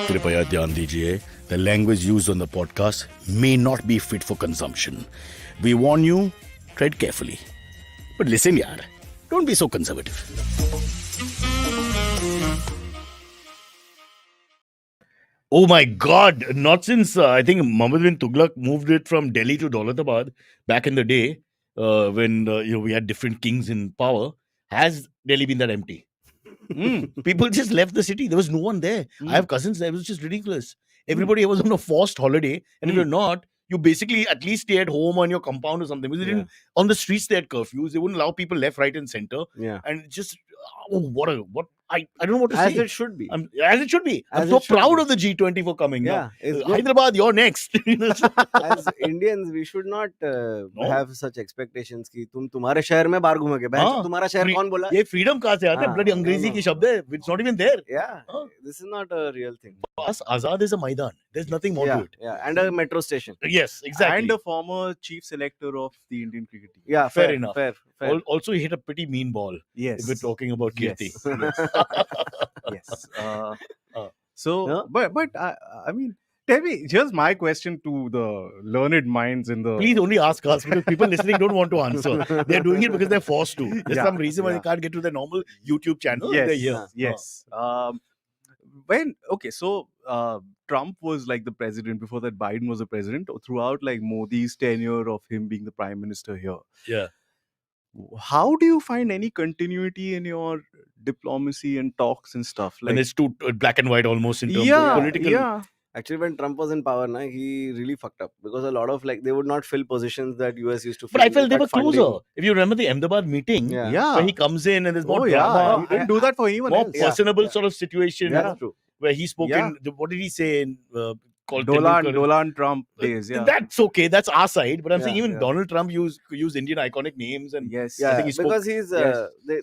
कृपया ध्यान दीजिए, the language used on the podcast may not be fit for consumption. We warn you, tread carefully. But listen, yaar, don't be so conservative. Oh my God! Not since I think Muhammad bin Tughlaq moved it from Delhi to Daulatabad back in the day when we had different kings in power. Has Delhi been that empty? People just left the city. There was no one there. I have cousins there. It was just ridiculous. Everybody was on a forced holiday, and if you're not, you basically at least stay at home on your compound or something. Because they didn't on the streets. They had curfews. They wouldn't allow people left, right, and center. Yeah. And just what I don't know what to As say. it should be. As it should be. I'm As so it should proud be. of the G20 for coming. Yeah, it's good. Hyderabad, you're next. As Indians, we should not have such expectations कि तुम तुम्हारे शहर में बाहर घूमोगे. तुम्हारा शहर कौन बोला? ये freedom कहाँ से आता है? Bloody अंग्रेजी की शब्द है. It's not even there. Yeah, this is not a real thing. Us, Azad is a Maidan. There's nothing more to it. Yeah, and a metro station. Yes, exactly. And a former chief selector of the Indian cricket team. Yeah, fair enough. Fair. Also, he hit a pretty mean ball. Yes. If we're talking about Kirti. Yes. But I mean, tell me, here's my question to the learned minds in the. Please only ask us because people listening don't want to answer. They're doing it because they're forced to. There's some reason why they can't get to their normal YouTube channel. Yes. They're here. Yes. So Trump was like the president. Before that, Biden was the president. Throughout like Modi's tenure of him being the prime minister here. Yeah. How do you find any continuity in your diplomacy and talks and stuff? Like, and it's too black and white almost in terms of political. Yeah. Actually, when Trump was in power, he really fucked up because a lot of they would not fill positions that US used to fill. But I felt they were closer. If you remember the Ahmedabad meeting, where he comes in and there's more drama. You didn't do that for anyone else. More personable sort of situation. That's true. Where he spoke in, what did he say in Dolan Trump days, That's okay. That's our side. But I'm saying even Donald Trump used Indian iconic names and I think he spoke, because he's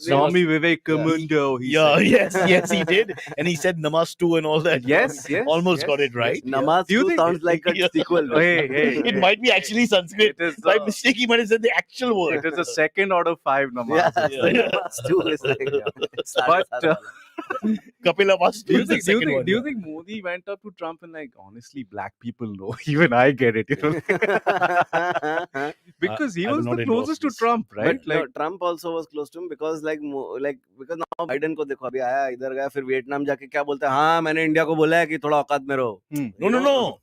Swami Vivekananda. Yes, he did. And he said Namastu and all that. Yes. Almost got it right. Namastu sounds like a sequel. It might be actually Sanskrit. By mistake, he might have said the actual word. It is the second out of 5 Namas. Namastu is like, but Kapila Vastu do you think Modi went up to Trump and like, honestly, black people know, even I get it, because he was the closest to Trump, right? But like Trump also was close to him because because now Biden को देखो अभी आया इधर गया फिर Vietnam जाके क्या बोलते हैं हाँ मैंने इंडिया को बोला है कि थोड़ा औकात में रहो. No.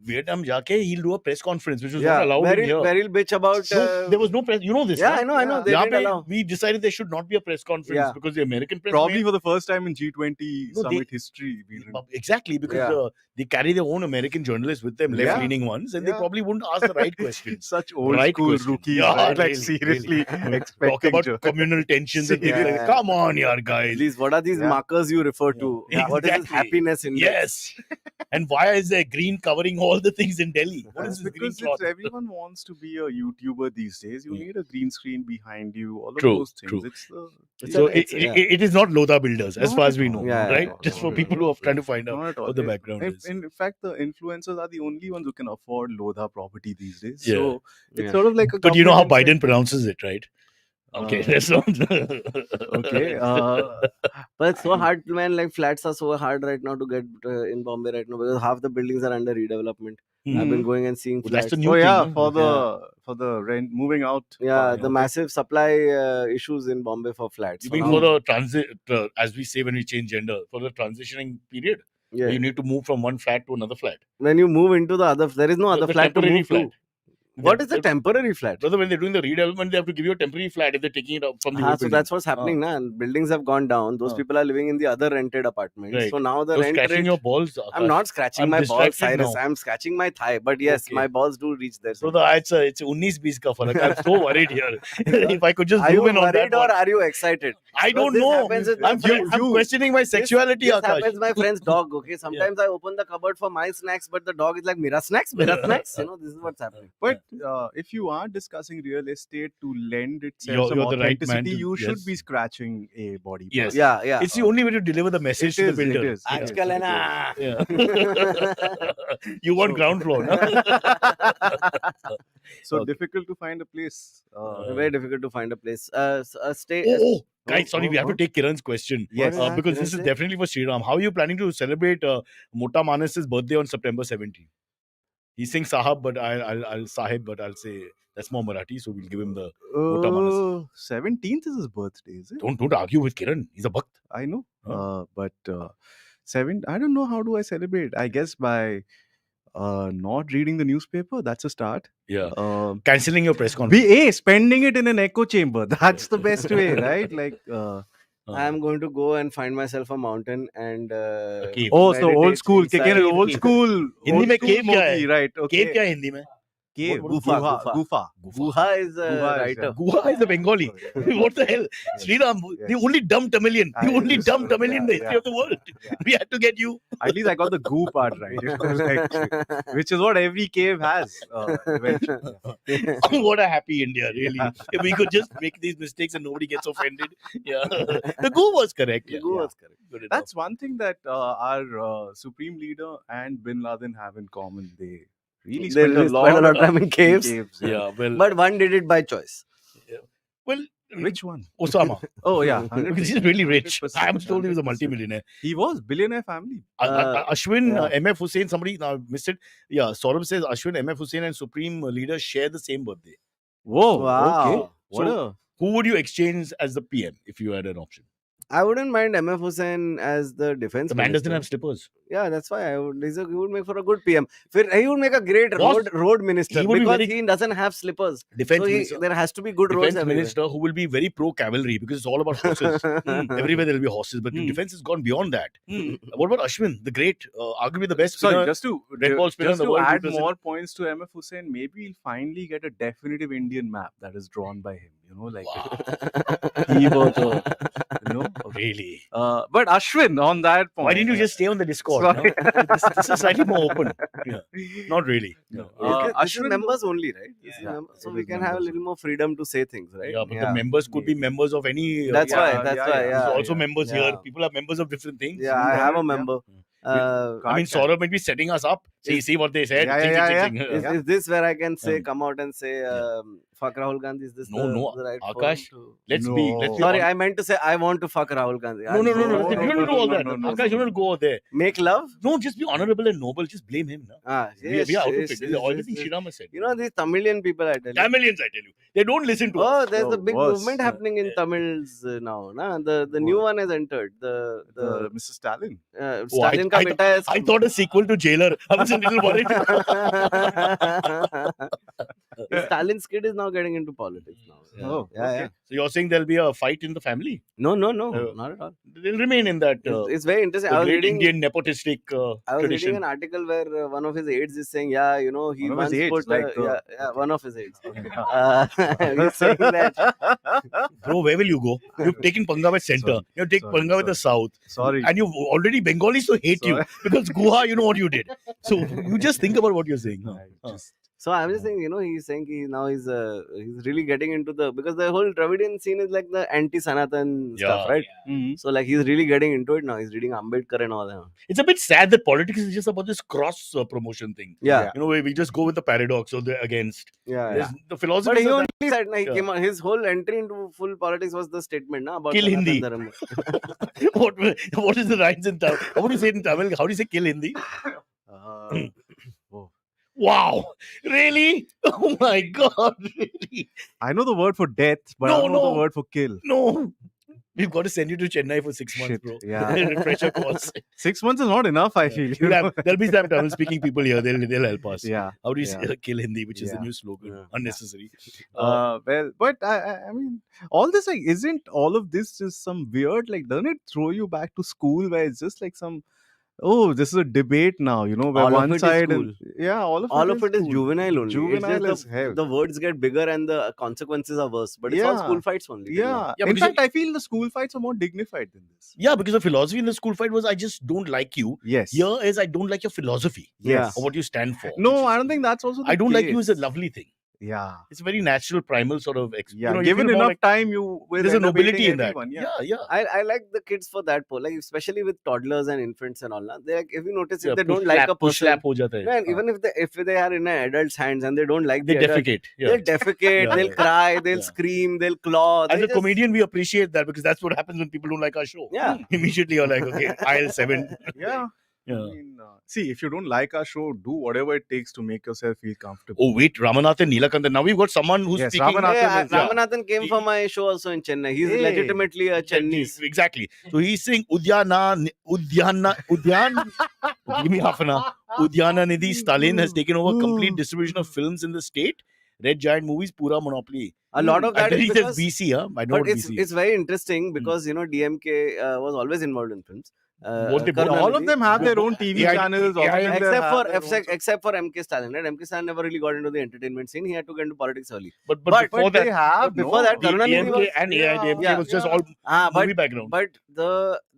Vietnam jaake he'll do a press conference which was not allowed in here. Very bitch about there was no press. You know this. Yeah, I know. They didn't allow. We decided there should not be a press conference because the American press probably for the first time in G20 summit history. Exactly, because they carry their own American journalists with them, left-leaning ones, and they probably wouldn't ask the right questions. Such old school rookies, right? Like seriously expecting talk about communal tensions and things like, come on, yaar, guys. Please, what are these markers you refer to? What is this happiness index? Yes. And why is there green covering all the things in Delhi? What is this because green cloth? Everyone wants to be a YouTuber these days. You need a green screen behind you. All of True, those things. true. So it is not Lodha builders, as far as we know, right? No, Just for people who are trying to find out what the background is. In fact, the influencers are the only ones who can afford Lodha property these days. Yeah. So it's sort of like a. But you know how Biden pronounces it, right? Okay, that's not. Okay. But it's so hard, man. Like flats are so hard right now to get in Bombay right now because half the buildings are under redevelopment. I've been going and seeing flats. That's the new thing. For the rent moving out. The massive supply issues in Bombay for flats. You mean for the transit, as we say when we change gender, for the transitioning period? Yeah. You need to move from one flat to another flat. When you move into the other, there is no other flat to move to. What is a temporary flat? Brother, when they're doing the redevelopment, they have to give you a temporary flat if they're taking it out from the So that's what's happening now. Buildings have gone down. Those people are living in the other rented apartments. Right. So now the You're rent scratching rate... your balls. I'm not scratching my balls, Cyrus. I'm scratching my thigh. But yes, my balls do reach there. So it's 19-20 ka farak. I'm so worried here. If I could just zoom in on that. Are you worried or are you excited? I don't know. I'm questioning my sexuality, This Akash. happens my friend's dog. Okay, sometimes I open the cupboard for my snacks, but the dog is like, "Mera snacks, mera snacks." This is what's happening. But if you are discussing real estate to lend itself some You're the right man authenticity, to- you should yes. be scratching a body part. Yes. Yeah. It's the only way to deliver the message to the It builder. is. It is. आजकल है ना. Yeah. You want ground floor, no? So Okay. difficult to find a place. Very difficult to find a place. Stay. Guys, sorry, we have to take Kiran's question. Yes. What is that? Because Kiran this is say? definitely for Sriram. How are you planning to celebrate Mota Manas's birthday on September 17th? He's saying Sahab, but I'll Sahib, but I'll say that's more Marathi, so we'll give him the Mota Manas. 17th is his birthday, is it? Don't argue with Kiran. He's a bhakt. I know. Huh. But I don't know, how do I celebrate? I guess by not reading the newspaper. That's a start. Yeah. Um, Cancelling your press conference. spending it in an echo chamber. That's the best way, right? Like, I'm going to go and find myself a mountain and cave. oh, so old meditate school. inside. Kicking it old Cave. school. Hindi old mein school cave kya hai? movie, right? Okay. Cave kya hai Hindi mein? Cave. What- Gufa. Gufa. Guha is a Guha is, writer. yeah. Guha is a Bengali. What the hell? Sriram, the Yes. only dumb Tamilian. The I only just- dumb Tamilian in the yeah, history yeah. of the world. Yeah. We had to get you. At least I got the goo part right. Like, which is what every cave has eventually. What a happy India, really. If we could just make these mistakes and nobody gets offended. Yeah. The go was correct. The Yeah. Guha was correct. Good enough. That's one thing that our supreme leader and Bin Laden have in common. They really They spend a really lot, spend a lot of time in caves. Yeah, well, But one did it by choice. Which one? Osama. Oh yeah, Because he's really rich. 100%, I am told he was a 100%. multimillionaire. He was billionaire family. Ashwin, yeah. MF Hussain, somebody missed it. Yeah, Saurabh says Ashwin, MF Hussain, and Supreme Leader share the same birthday. Whoa. Wow. Okay. What So- Who would you exchange as the PM if you had an option? I wouldn't mind MF Hussain as the defense The man doesn't minister. have slippers. Yeah, that's why he would make for a good PM. He would make a great Boss, road minister he would be because very- he doesn't have slippers. Defense So minister. there has to be good roads Defense everywhere. minister who will be very pro cavalry because it's all about horses. Everywhere there will be horses, but Hmm. defense has gone beyond that. What about Ashwin, the great, arguably the best Sorry, spinner? just to Red ball spinner in the world, add represent- more points to MF Hussain, maybe we'll finally get a definitive Indian map that is drawn by him. You know, like Wow, he was, you know. really? But Ashwin, on that point, Why didn't you just stay on the Discord? Sorry. No? This is slightly more open. Yeah. Not really. No. This is Ashwin- members only, right? This is Yeah, so it we is can have a members little more freedom to say things, right? Yeah, but the members could be members of any. That's Yeah, why. yeah, That's yeah, why. yeah. There's Yeah. also members here. Yeah. People are members of different things. Yeah, I have a Yeah. member. I mean, Saurabh might be setting us up. See what they said. Yeah, Ching, yeah, ching, yeah, ching, yeah. ching. Is this where I can say, Um, come out and say, fuck Rahul Gandhi? Is this No, the, no, the right Akash, forum to- Let's No. be. Sorry, I meant to say I want to fuck Rahul Gandhi. No, no, no, no. No, You don't no, do all no, that. no, no, Akash, you no. don't go there. Make love? No, just be honorable and noble. Just blame him. No? Yes, We are out of yes, it. yes, Everything yes. Sriram has said. You know, these Tamilian people, I tell you. Tamilians, I tell you. They don't listen to us. Oh, there's a Oh, big worse. movement happening in Tamils now. Na? The new one has entered. The Mr. Stalin. Stalin ka beta has I thought a sequel to Jailer. I was a little worried. Stalin's kid is now getting into politics now. Yeah. Oh, yeah, okay. yeah. So you're saying there'll be a fight in the family? No, not at all. They'll remain in that It's very interesting. the I was great reading Indian nepotistic I was reading tradition. an article where one of his aides is saying, yeah, you know, he One of once his aides, put, like the- one of his aides. Okay. He's saying that Bro, where will you go? You've taken Panga with center. Sorry. You've taken Sorry, Panga with the south. Sorry. And you've already Bengalis to hate you Sorry. because Guha, you know what you did. So you just think about what you're saying. I just- So I'm just saying, you know, he's saying he's really getting into because the whole Dravidian scene is like the anti-Sanatan stuff, right? Mhm. So like he's really getting into it now. He's reading Ambedkar and all that. It's a bit sad that politics is just about this cross promotion thing. Yeah, You know, where we just go with the paradox or the against. yeah. There's The philosophy But he is only said, he Yeah. came on, his whole entry into full politics was the statement about Kill Sanatan Hindi. Dharma. what is the rhymes in Tamil? How do you say it in Tamil? How do you say kill Hindi? Oh. Wow. Really? Oh my God. Really? I know the word for death, but No, I don't know no. the word for kill. No. We've got to send you to Chennai for 6 months, Shit. bro. Yeah. Refresher course. 6 months is not enough, I feel. you know. There'll be some Tamil speaking people here. They'll help us. Yeah. How do you Yeah. say kill Hindi, which is the Yeah. new slogan? Yeah. Unnecessary. Well, but I mean, all this, like, isn't all of this just some weird, like, doesn't it throw you back to school where it's just like some, oh, this is a debate now, you know, where All of one it is side cool. all of All of it is cool. juvenile only. Juvenile It's as just hell. the words get bigger and the consequences are worse. But it's all Yeah. school fights only. till now. Yeah. Yeah, In because fact, I feel the school fights are more dignified than this. Yeah, because the philosophy in the school fight was I just don't like you. Yes. Here is I don't like your philosophy Yeah. or what you stand for. No, I don't think that's also the I don't like you case. is a lovely thing. Yeah. It's a very natural, primal sort of. Yeah. you Given feel more enough like time, you will there's a end up nobility hating in that. everyone, Yeah, yeah. yeah. I like the kids for that, like especially with toddlers and infants and all. Na, they like, if you notice, if Yeah, they push don't like slap, a push person, slap ho jata hai. man, even if they are in an adult's hands and they don't like They the adult, defecate. Yeah. they'll defecate, Yeah, they'll yeah. cry, they'll Yeah. scream, they'll claw. As They a just, comedian, we appreciate that because that's what happens when people don't like our show. yeah. Immediately you're like, okay, aisle 7. Yeah. Yeah. I mean, see, if you don't like our show, do whatever it takes to make yourself feel comfortable. Oh, wait, Ramanathan Neelakantan. Now we've got someone who's Yes, speaking. Ramanathan Hey, is- yeah. Ramanathan came for my show also in Chennai. He's Hey. legitimately a Chinese. Exactly. So he's saying Udyan. Give me half an hour. Udyana Nidhi Stalin has taken over complete distribution of films in the state. Red Giant Movies, pura monopoly. A lot of that And then is he because, says BC, huh? I know but what BC it's very interesting because DMK was always involved in films. Both they- all of them have their own TV Yeah, channels. All of them Except for MK Stalin, right? MK Stalin never really got into the entertainment scene. He had to get into politics early. But But before they that, have before that, the Karunanidhi AMK was- and AIDMK yeah, was just yeah. all movie But background.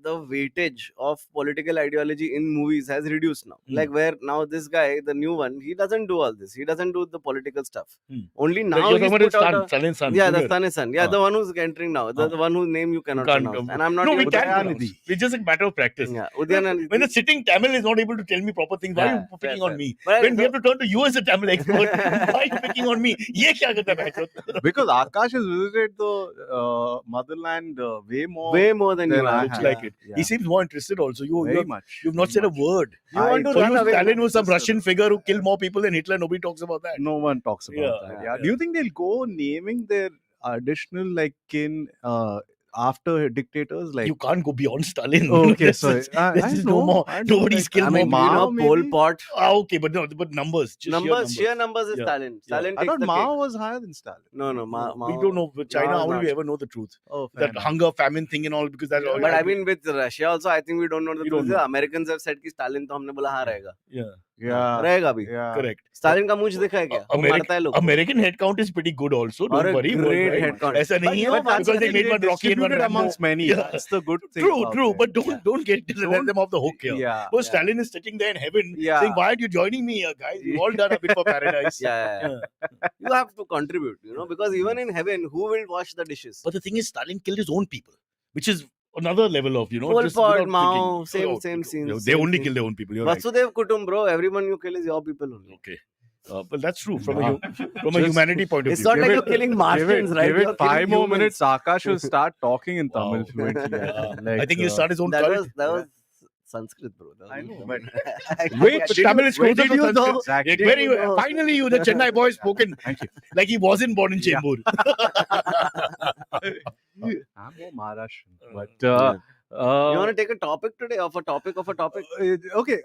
the weightage of political ideology in movies has reduced now. Hmm. Like where now this guy, the new one, he doesn't do all this. He doesn't do the political stuff. Hmm. Only You're now talking he's about his put out son, Stalin's son. yeah, the Junior. son is son. Yeah, Ah. the one who's entering now. The one whose name you cannot can't, pronounce. And I'm not No, we able can to pronounce. Udayanidhi. It's just a matter of practice. Yeah, Udyanidhi. When the sitting Tamil is not able to tell me proper things, why are you picking fair. on me? But When we have to turn to you as a Tamil expert, why are you picking on me? Ye kya karta hai, bhai? Because Akash has visited the motherland way more than Then you I are. Looks have. like it. Yeah. He seems more interested also. Very much. You've not very said a much. word. You want to For run you, away. Stalin was some Just a Russian figure who killed more people than Hitler. Nobody talks about that. No one talks about Yeah, that. yeah. Yeah. Do you think they'll go naming their additional kin after dictators? Like You can't go beyond Stalin. okay, This sorry. is- this I is know, no more. I know, Nobody's like, killed I mean, more Mao, you know, Pol maybe? Pot. Okay, but numbers. Just Sheer numbers is Yeah. Stalin. Stalin I takes thought the Mao cake. was higher than Stalin. No, Mao. We don't know. With China, Mao is how will not. we ever know the truth? Oh, fair That enough. hunger, famine thing and all, because that's all. But I mean, with Russia also, I think we don't know the We truth. don't know. The Americans have said कि Stalin तो हमने बोला हाँ रहेगा. Yeah, Yeah. रहेगा भी. Yeah. correct. Stalin का मूंछ देखा है क्या? वो मारता है लोग को. American head count is pretty good also. और Don't a worry. great worldwide. head count. ऐसा But नहीं you है know, that's because they the made one Rocky and one distributed Rambo. amongst many. Yeah. That's the good thing. True, about true. it. But don't get let them off the hook here. Yeah. Because Stalin is sitting there in heaven Yeah. saying, "Why aren't you joining me here, guys? We've all done a bit for paradise." Yeah. You have to contribute, because even in heaven, who will wash the dishes? But the thing is, Stalin killed his own people, which is another level of Pol just Pot, without Mao, thinking. same scene. They same only scene. kill their own people. You're right. Vasudev Kutum, bro. Everyone you kill is your people only. Okay. But that's true from Yeah. a humanity point of It's view. not like Give you're killing Give Martians, it, right? give You're it 5 killing more humans. minutes. Akash will start talking in Tamil Wow. fluently. Yeah. I think he'll start his own That cult. was Sanskrit, bro. That I was know, not but- Wait, but Tamil is closer did to you Sanskrit. know? Exactly. Did Very you know? finally, you the Chennai boy spoken Thank you. like he wasn't born in Yeah. Chembur. I'm more Maharashtrian, but Yeah. You want to take a topic today of a topic of a topic? okay.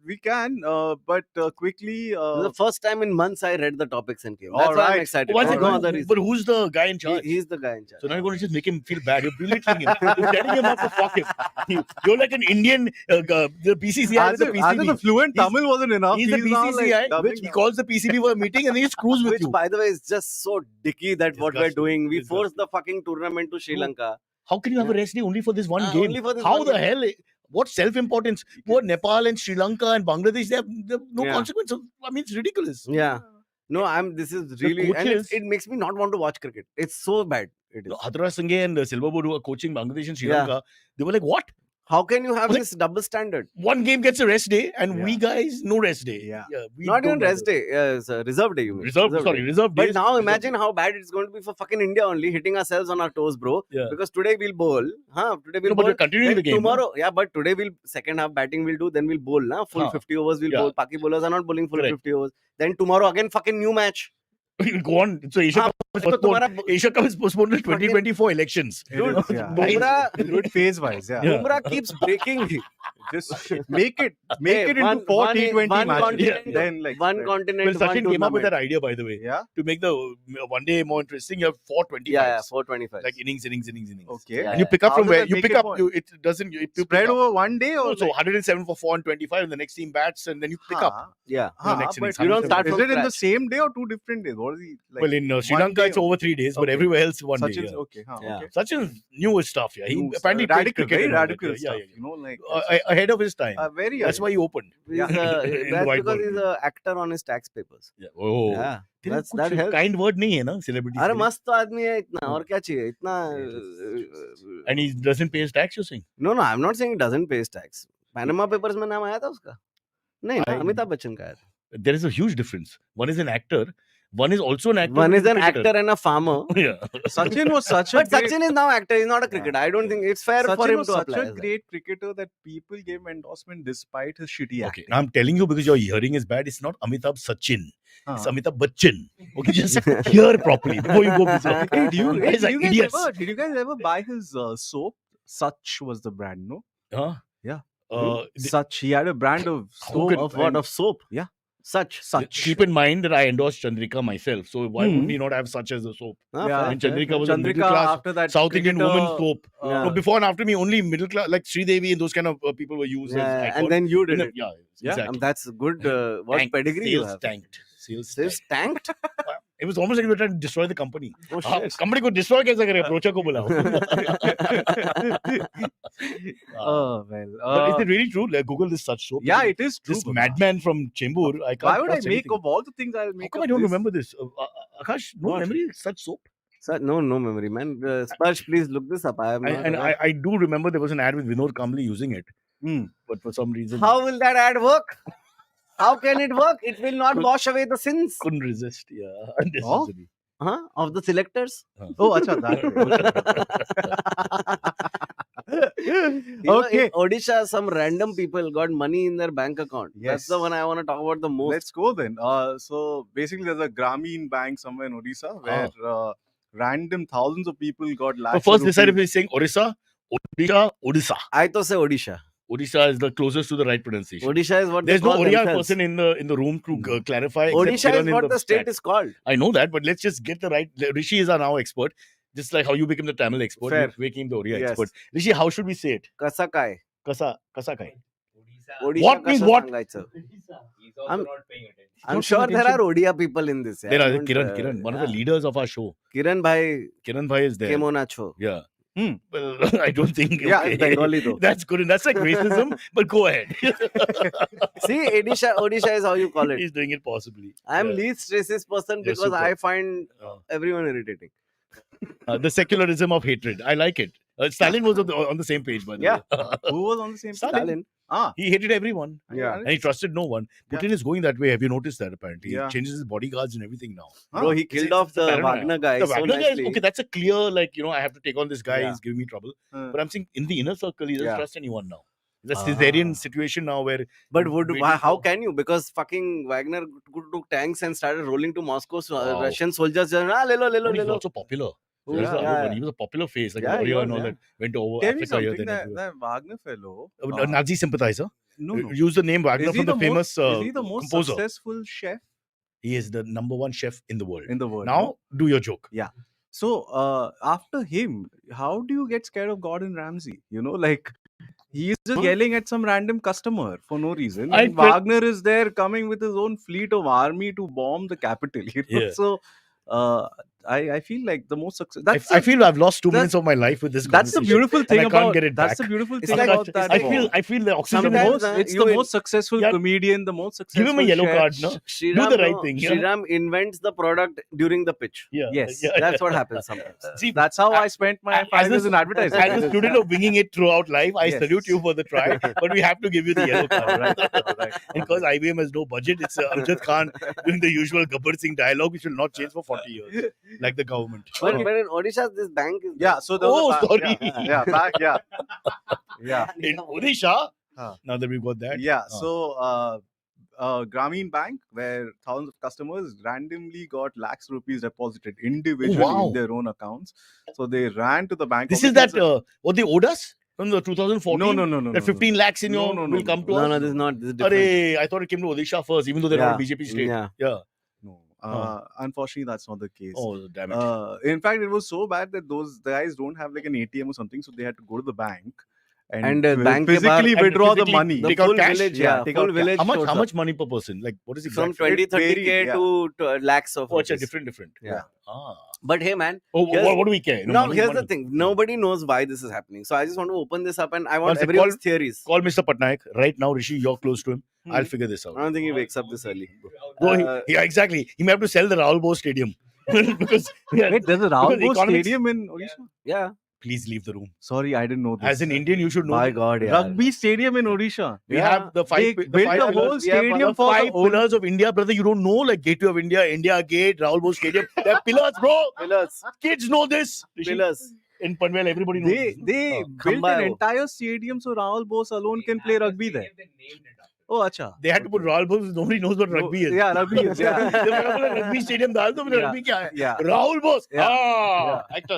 We can, but quickly. This is the first time in months I read the topics and came. All That's why I'm right. excited. One For second, no other reason. but who's the guy in charge? He's the guy in charge. So now you're going to just make him feel bad. You're belittling him. You're setting him up to fuck him. You're like an Indian, the PCCI is the As if PCB. the fluent He's- Tamil wasn't enough. He's the now, like, PCCI, dubbing which he now. calls the PCB for a meeting and he screws with Which, you. by the way, is just so dicky that what we're Disgusting. doing. We Disgusting. forced the fucking tournament to Sri No. Lanka. How can you have a rest day only for this one game? Only for this How one the game. hell? What self-importance? Poor Nepal and Sri Lanka and Bangladesh, they have no Yeah. consequence. I mean, it's ridiculous. Yeah. No, this is really, and coaches- it makes me not want to watch cricket. It's so bad. It is. Hathra Sanghe and Silverboard who are coaching Bangladesh and Sri Yeah. Lanka, they were like, what? How can you have Like- this double standard? One game gets a rest day and we Yeah. guys, no rest day. Yeah. we Not even don't have rest day. It's a reserve day, you mean. Reserve day. But days. now reserve imagine days. how bad it's going to be for fucking India only, hitting ourselves on our toes, bro. Yeah. Because today we'll bowl. Today we'll No, but bowl. we're continuing Then the game. tomorrow, but today we'll second half batting we'll do, then we'll bowl. Full Huh. 50 overs we'll Yeah. bowl. Paki bowlers are not bowling full Correct. 50 overs. Then tomorrow again fucking new match. Go on. So Asia हाँ, Cup is तो postponed. तुम्हारा- Asia Cup is postponed to 2024 elections. It Dude, is, yeah. Bumrah, Do it phase wise. Yeah. Yeah. Bumrah keeps breaking. Just make it Hey, into one- 4 one- T20 one matches. continent- Then like one spread. continent, Well, one Sachin came up with tournament. that idea, by the way, Yeah. to make the one day more interesting. You have 425. Yeah, 425. Like innings. Okay. Yeah. And you pick up How from does where that you make pick it up. more- You, it doesn't. You pick Spread up. over one day or No, so like, 107 for 4 and 25, and the next team bats, and then you pick up. Yeah. the next but innings. you don't start is from it in the scratch. same day or 2 different days? What is he like? Well, in Sri one Lanka, day it's or- over 3 days, but Okay. everywhere else, one day. Sachin's Yeah. okay. Yeah. Okay. Sachin's newer stuff. Yeah, he New apparently stuff. played radical, cricket very and all that, radical yeah, stuff. yeah, yeah. You know, like I ahead of his time. Very That's why he opened. He's, Yeah. In the that's white because world. he's an actor on his tax papers. Yeah. Oh. Yeah, तेरे that कुछ helps. kind word नहीं है ना celebrities अरे के लिए? मस्त तो आदमी है इतना और क्या चाहिए इतना. And he doesn't pay his tax, you're saying? No, I'm not saying he doesn't pay his tax. Panama Papers में नाम आया था उसका? नहीं ना, अमिताभ बच्चन का आया था. There is a huge difference. One is an actor. One is also an actor. One is a an cricketer. actor and a farmer. Yeah. Sachin was such a But great, Sachin is now actor. He's not a cricketer. I don't think it's fair for Sachin him was to such apply. a great cricketer that people gave him endorsement despite his shitty Okay, acting. now I'm telling you because your hearing is bad. It's not Amitabh Sachin. It's Huh. Amitabh Bachchan. Okay, just hear properly before you go. Hey, Hey, guys are idiots. did you guys ever buy his soap? Such was the brand, no? Huh? Yeah. The- Such. He had a brand of soap. Of what? Of soap? Yeah. Such. Keep in mind that I endorsed Chandrika myself. So why would we not have such as a soap? Ah, Yeah. fair, When fair, Chandrika fair. was a middle Chandrika class after that South Indian cricketer, woman soap. Yeah. No, before and after me, only middle class, like Sridevi and those kind of people were used as Yeah, icons. and then you did it. Yeah, Yeah, exactly. That's good. What Tanked. pedigree you Sales have? tanked. Sales Sales tanked. tanked? It was almost like we were trying to destroy the company. Oh shit. Company को destroy कैसे करें? Approacher को बुलाओ. Oh well. But is it really true? Like, Google this such soap. Yeah, it is true. This Baba. madman from Chembur. I can't. Why would I trust make anything. of all the things I'll How make? come of I don't this? remember this? Akash, no What? memory. Such soap. No memory, man. Sparsh, please look this up. I am not aware. I do remember there was an ad with Vinod Kambli using it, Hmm. but for some reason How will that ad work? How can it work? It will not wash away the sins couldn't resist. Yeah, unnecessary. of the selectors. Oh, acha, that. You know, Okay. in Odisha, some random people got money in their bank account. That's the Yes. one I want to talk about the most. Let's go then. So basically, there's a Grameen bank somewhere in Odisha where random thousands of people got lakhs. But first, decided if he's saying Orissa, Odisha, Odisha. I to say Odisha. Odisha is the closest to the right pronunciation. Odisha is what There's they no call Oriya themselves. person in the room to clarify. except Odisha Kiran is in what the state chat. is called. I know that, but let's just get the right. Rishi is our now expert. Just like how you became the Tamil expert, Fair. you became the Oriya Yes. expert. Rishi, how should we say it? Kasakai. Kasakai. Odisha What means kasa what? सांगायचं. He's also I'm- not paying attention. I'm Not sure paying there are attention. Odia people in this. There are Don't, Kiran, one of the yeah. leaders of our show. Kiran bhai Kiran Bhai is there. came on a show. Yeah. Hmm. Well, I don't think. Yeah, okay. it's Bengali though. That's good. That's like racism, but go ahead. See, Odisha is how you call it. He's doing it possibly. I am Yeah. least racist person You're because super. I find Uh, everyone irritating. the secularism of hatred. I like it. Stalin was on the same page, by the Yeah. way. Who was on the same Stalin. Stalin. Ah, He hated everyone. Yeah. And he trusted no one. Putin is going that way. Have you noticed that apparently? Yeah. He changes his bodyguards and everything now. Bro, he killed off the paranoia. Wagner guy The so Wagner guy is, nicely. okay, that's a clear, like, I have to take on this guy. Yeah. He's giving me trouble. Uh. But I'm saying in the inner circle, he doesn't Yeah. trust anyone now. It's a Caesarean Ah. situation now where. But waiting how for- can you? Because fucking Wagner took tanks and started rolling to Moscow. So Wow. Russian soldiers just, le But lo. he's also popular. Oh, There is the yeah. other one. He was a popular face, like Yeah, a he warrior and was, all yeah. that. Went over tell me Africa here, something. then That, everywhere. that Wagner fellow. A Nazi sympathizer. No, no. Use the name Wagner Is he from the famous is he the most composer. successful chef He is the number one chef in the world. in the world? Now, do your joke. So after him, how do you get scared of Gordon Ramsay? Like he is just yelling at some random customer for no reason. I And felt- Wagner is there coming with his own fleet of army to bomb the capital. Yeah. So I feel like the most success. I feel I've lost 2 that's- minutes of my life with this that's the conversation. beautiful thing I can't about get it that's the back. beautiful It's thing like- about that. I war. feel the oxygen. Sometimes, It's you the in- most successful Yeah. comedian, the most successful. Give him a yellow chef. card, no? Shriram, the right thing, yeah. Shriram invents the product during the pitch. Yeah. Yes, yeah, That's what happens sometimes. See, That's how I spent my as 5 a- years in advertising. as a student of winging it throughout life, I Yes. salute you for the try, but we have to give you the yellow card. Alright. Because IBM has no budget, it's Amjad Khan doing the usual Gabbar Singh dialogue, which will not change for 40 years, like the government. But in Odisha, this bank is. Yeah, so there was Oh, sorry. Yeah, back, yeah. Yeah. In Odisha, Huh. now that we've got that. Yeah, Ah. so Grameen Bank, where thousands of customers randomly got lakhs rupees deposited individually wow. in their own accounts. So they ran to the bank. This is Obviously, that, what they owed us from the 2014? No. That 15 lakhs in your No, will come to No, us? no, this is not. This is different. Arey, I thought it came to Odisha first, even though they're not a BJP state. Yeah. Yeah. No. Oh. Unfortunately, that's not the case. Oh, damn it. In fact, it was so bad that those guys don't have like an ATM or something, so they had to go to the bank And bank ke physically bahar- withdraw and the physically money. the take out full cash? village, Yeah, yeah, take full out cash. village. How much? shows How up. much money per person? Like what is From exactly? 20, It 30K varied, to lakhs of Oh, it's a rupees. different. Yeah. Ah. But hey, man. Oh, Here's- what do we care? Now, money is here's the money. thing. Nobody knows why this is happening. So I just want to open this up and I want One sec, everyone's theories. Call Mr. Patnaik right now, Rishi. You're close to him. I'll figure this out. I don't think he wakes up this early. Bro, Uh, yeah, exactly. He may have to sell the Rahul Bose Stadium because Wait, there's a Rahul because Bose economics- Stadium in Odisha? yeah. Please leave the room. Sorry, I didn't know this. As an Indian, you should know. My that. God, yeah. Rugby Stadium in Odisha. We Yeah. have the They five, built five a whole pillars. stadium The for the five pillars of India, brother. You don't know, like Gateway of India, India Gate, Rahul Bose Stadium. They're pillars, bro. Pillars. Kids know this. Rishi. Pillars. In Panvel, everybody knows. They this. built Khamba hai an wo. entire stadium so Rahul Bose alone can play rugby there. Oh, acha. They had to put Rahul Bose. Nobody knows what rugby is. Yeah, rugby is. Yeah. They बोला rugby stadium डाल दो मेरा Yeah. rugby क्या है? Yeah. Rahul Bose. Yeah. Ah, actor.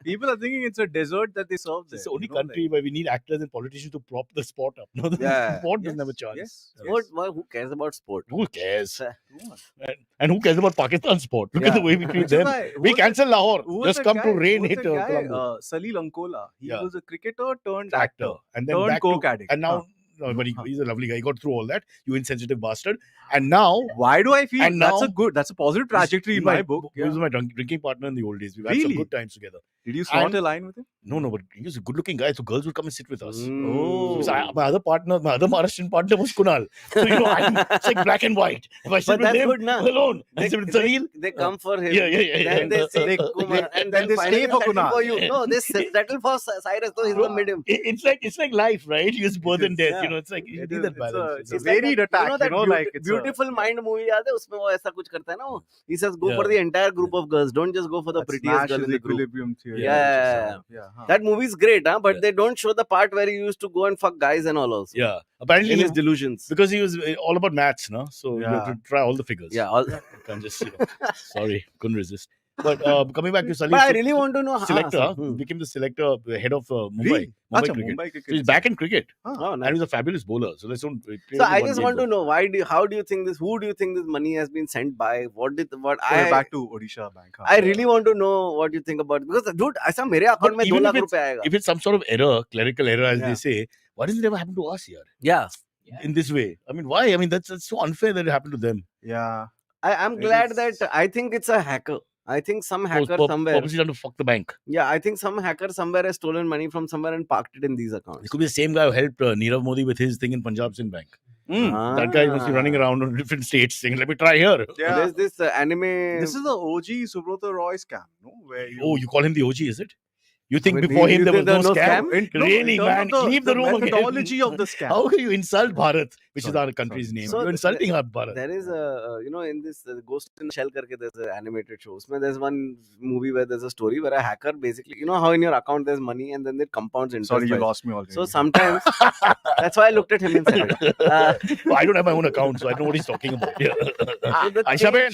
People are thinking it's a dessert that they serve there. It's the only you know, country where we need actors and politicians to prop the sport up. No, the Yeah. sport doesn't Yes, have a chance. yes, Sport, who cares about sport? Who cares? Yeah. And who cares about Pakistan sport? Look at the way we treat Which is them. why- We cancel Lahore. who was Just that come guy? to rain Who was hit that guy? Colombo. Salil Ankola. He Yeah. was a cricketer turned Actor. actor. And then Turned back coke to, addict. and now, no, but he's a lovely guy. He got through all that. You insensitive bastard. And now, Why do I feel And that's now- that's a positive trajectory in my book? He was my drinking partner in the old days. We've had some Really? good times together. Did you snort And- a line with him? No, but he was a good-looking guy, so girls would come and sit with us. Oh. So my other Maharashtrian partner was Kunal. So it's like black and white. If I sit But with that's him good, na? alone, I sit with Salil. They come for him. Yeah. Then they say They- Kumar, and then they finally stay for settle Kunal. for you. No, they settle for Cyrus. No, he's the medium. It's like life, right? It's birth and death. yeah. You know, it's like you It need is- that it's balance. it's a It's like varied that- attack. you know that like it's Beautiful Mind movie याद है उसमें वो ऐसा कुछ करता है ना वो he says go Yeah. for the entire group of girls, don't just go for the prettiest girl in the group. equilibrium theory. Yeah. Huh. That movie is great, huh? But Yeah. they don't show the part where he used to go and fuck guys and all also. Yeah. Apparently, In his delusions. because he was all about maths, no? So you have Yeah. to try all the figures. Yeah. All, You can't just, sorry, couldn't resist. But coming back to Salil, but I really want to know how. selector, became the selector, head of Mumbai. Really? Mumbai Acha, cricket. Mumbai So cricket. he's back in cricket. Oh, And nice. he's a fabulous bowler. So let's don't. So I just want to know how do you think this? Who do you think this money has been sent by? We're back to Odisha Bank. Huh? I really want to know what you think about it. Because dude, ऐसा मेरे account में 2 even lakh if रुपए आएगा. If it's some sort of error, clerical error, as Yeah. they say, why doesn't it ever happen to us here Yeah. in this way? I mean, why? I mean, that's so unfair that it happened to them. Yeah. I'm It glad is- that I think it's a hacker. I think some hacker somewhere. Purposely trying to fuck the bank. Yeah, I think some hacker somewhere has stolen money from somewhere and parked it in these accounts. It could be the same guy who helped Nirav Modi with his thing in Punjab Sind Bank. That guy must be running around in different states saying, "Let me try here." Yeah. There's this anime. This is the OG Subrata Roy scam, no? Where you, Oh, you call him the OG, is it? You think I mean, before him there was there no was no scam? scam? Really, in terms man? of Leave the room again. methodology of the scam. How can you insult Bharat, which is Sorry, our country's name? So You're insulting our Bharat. There is a, in this Ghost in the Shell karke, there's an animated show. Usme there's one movie where there's a story where a hacker basically, you know how in your account there's money and then it compounds interest. Sorry, you by- lost me already. So sometimes, that's why I looked at him and said, I don't have my own account, so I don't know what he's talking about. the Aisha Ben.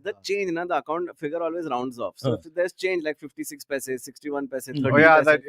the change, the account figure always rounds off. So if there's change like 56 paise, 61 paise, 30 oh yeah, paise, that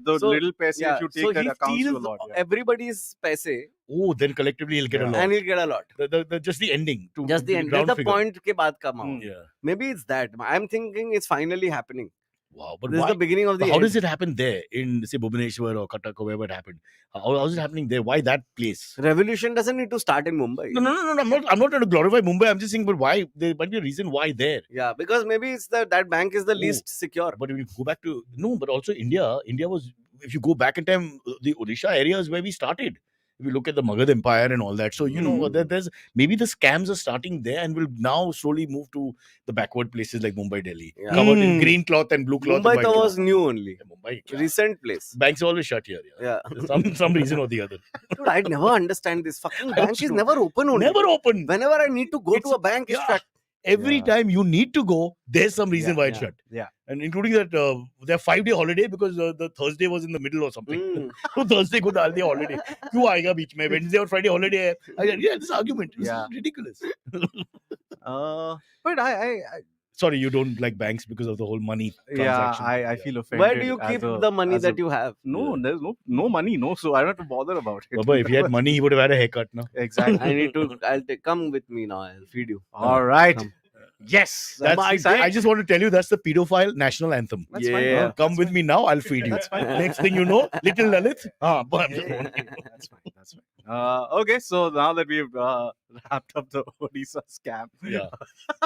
the So, little paise yeah, if you take so that he accounts to a steals lot. Yeah. everybody's paise Oh, then collectively he'll get a Yeah. lot. and he'll get a lot. Just the ending. Just the end. That's round the figure. point ke baad ka amount. Yeah. Maybe it's that. I'm thinking it's finally happening. Wow. But This why? is the beginning of the But how end. does it happen there in, say, Bhubaneswar or Cuttack or wherever it happened? How is it happening there? Why that place? Revolution doesn't need to start in Mumbai. No. I'm not trying to glorify Mumbai. I'm just saying, but why? There might be a reason why there. Yeah, because maybe it's that bank is the least secure. But if you go back to but also India was, if you go back in time, the Odisha area is where we started. If you look at the Magad Empire and all that, so you know there's maybe the scams are starting there and will now slowly move to the backward places like Mumbai, Delhi, Yeah. covered in green cloth and blue cloth. and Mumbai white though cloth. was new only. Yeah, Mumbai, kya? Recent place. Banks are always shut here. Yeah. Some reason or the other. Dude, I never understand this. Fucking I bank also is don't. never open only. Never open. Whenever I need to go It's- to a bank, it's yeah. shut. Every Yeah. time you need to go, there's some reason why it's shut. Yeah. And including that, their 5-day holiday because the Thursday was in the middle or something. Mm. तो Thursday को डाल दिया holiday. क्यों आएगा बीच में? Wednesday or Friday holiday है. Yeah, this argument is Yeah. ridiculous. But I Sorry, you don't like banks because of the whole money transaction. I feel offended. Where do you as keep a- the money as that a- you have? No, there's no money, so I don't have to bother about it. Baba, if he had money, he would have had a haircut now. Exactly. I need to. Come with me now. I'll feed you. All right. Come. Yes, That's that's. my side. I just want to tell you that's the pedophile national anthem. That's fine. Yeah. Huh? Come with me now, I'll feed you. That's fine. Next thing you know, little Lalit. But That's fine. That's fine. Okay, so now that we've wrapped up the Odisha scam, yeah.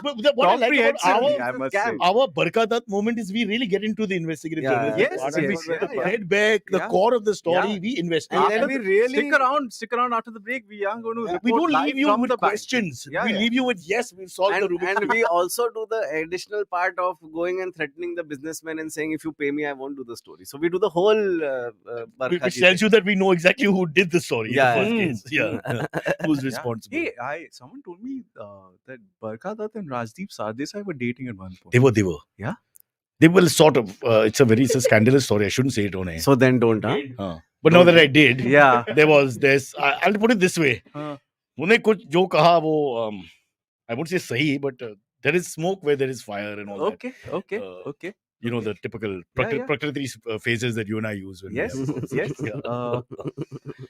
But what I like about comprehensively, I must say. our Barkadat moment is we really get into the investigative Yeah, journalism yes, part, yes, and we yes, yeah, yeah. head back the Yeah. core of the story. Yeah. We investigate. And then we really stick around after the break. We are going to report we don't live leave you from with the bank. questions. Yeah, we yeah. leave you with yes, we've solved the Rubik's and Cube. we also do the additional part of going and threatening the businessman and saying, if you pay me, I won't do the story. So we do the whole Which tells you that we know exactly who did the story Yeah, in the yeah. first case. Yeah. Who's responsible. Hey, someone told me that Barkha Dutt and Rajdeep Sardesai were dating at one point. They were. Yeah? They were sort of. It's a scandalous story. I shouldn't say it on air. So then don't, huh? But now that I did, Yeah. there was this. I'll put it this way. उन्हें कुछ जो कहा वो I won't say sahi, but there is smoke where there is fire and all that. Okay. You know, the typical Yeah. Prakriti phases that you and I use. When Yes. Yeah.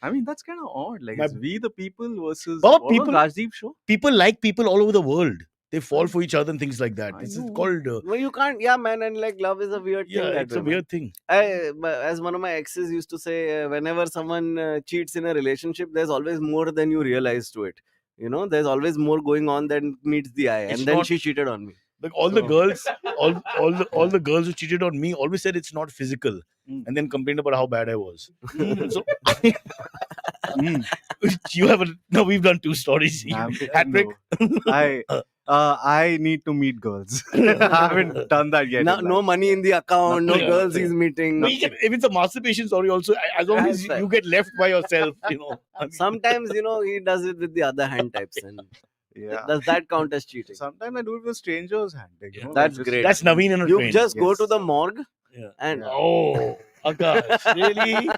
I mean, that's kind of odd. Like, My- it's We the People versus But what was people- Rajdeep show? People like people all over the world. They fall for each other and things like that. I This is know. called. Well, you can't. Yeah, man. And like love is a weird thing. that It's a way, man. weird thing. As one of my exes used to say, whenever someone cheats in a relationship, there's always more than you realize to it. You know, there's always more going on than meets the eye. It's And then not- she cheated on me. Like all the So- girls, all the girls who cheated on me always said it's not physical, and then complained about how bad I was. So you have we've done 2 stories. Hat trick. I need to meet girls. I haven't done that yet. No money in the account, no Nothing. girls he's meeting. No, if it's a masturbation story, also as long as That's you get left by yourself, I mean, Sometimes, he does it with the other hand types. And Yeah. does that count as cheating? Sometimes I do it with strangers' hand. Yeah. That's great. that's Naveen and a You train. just go Yes. to the morgue Yeah. and Oh, Akash, really?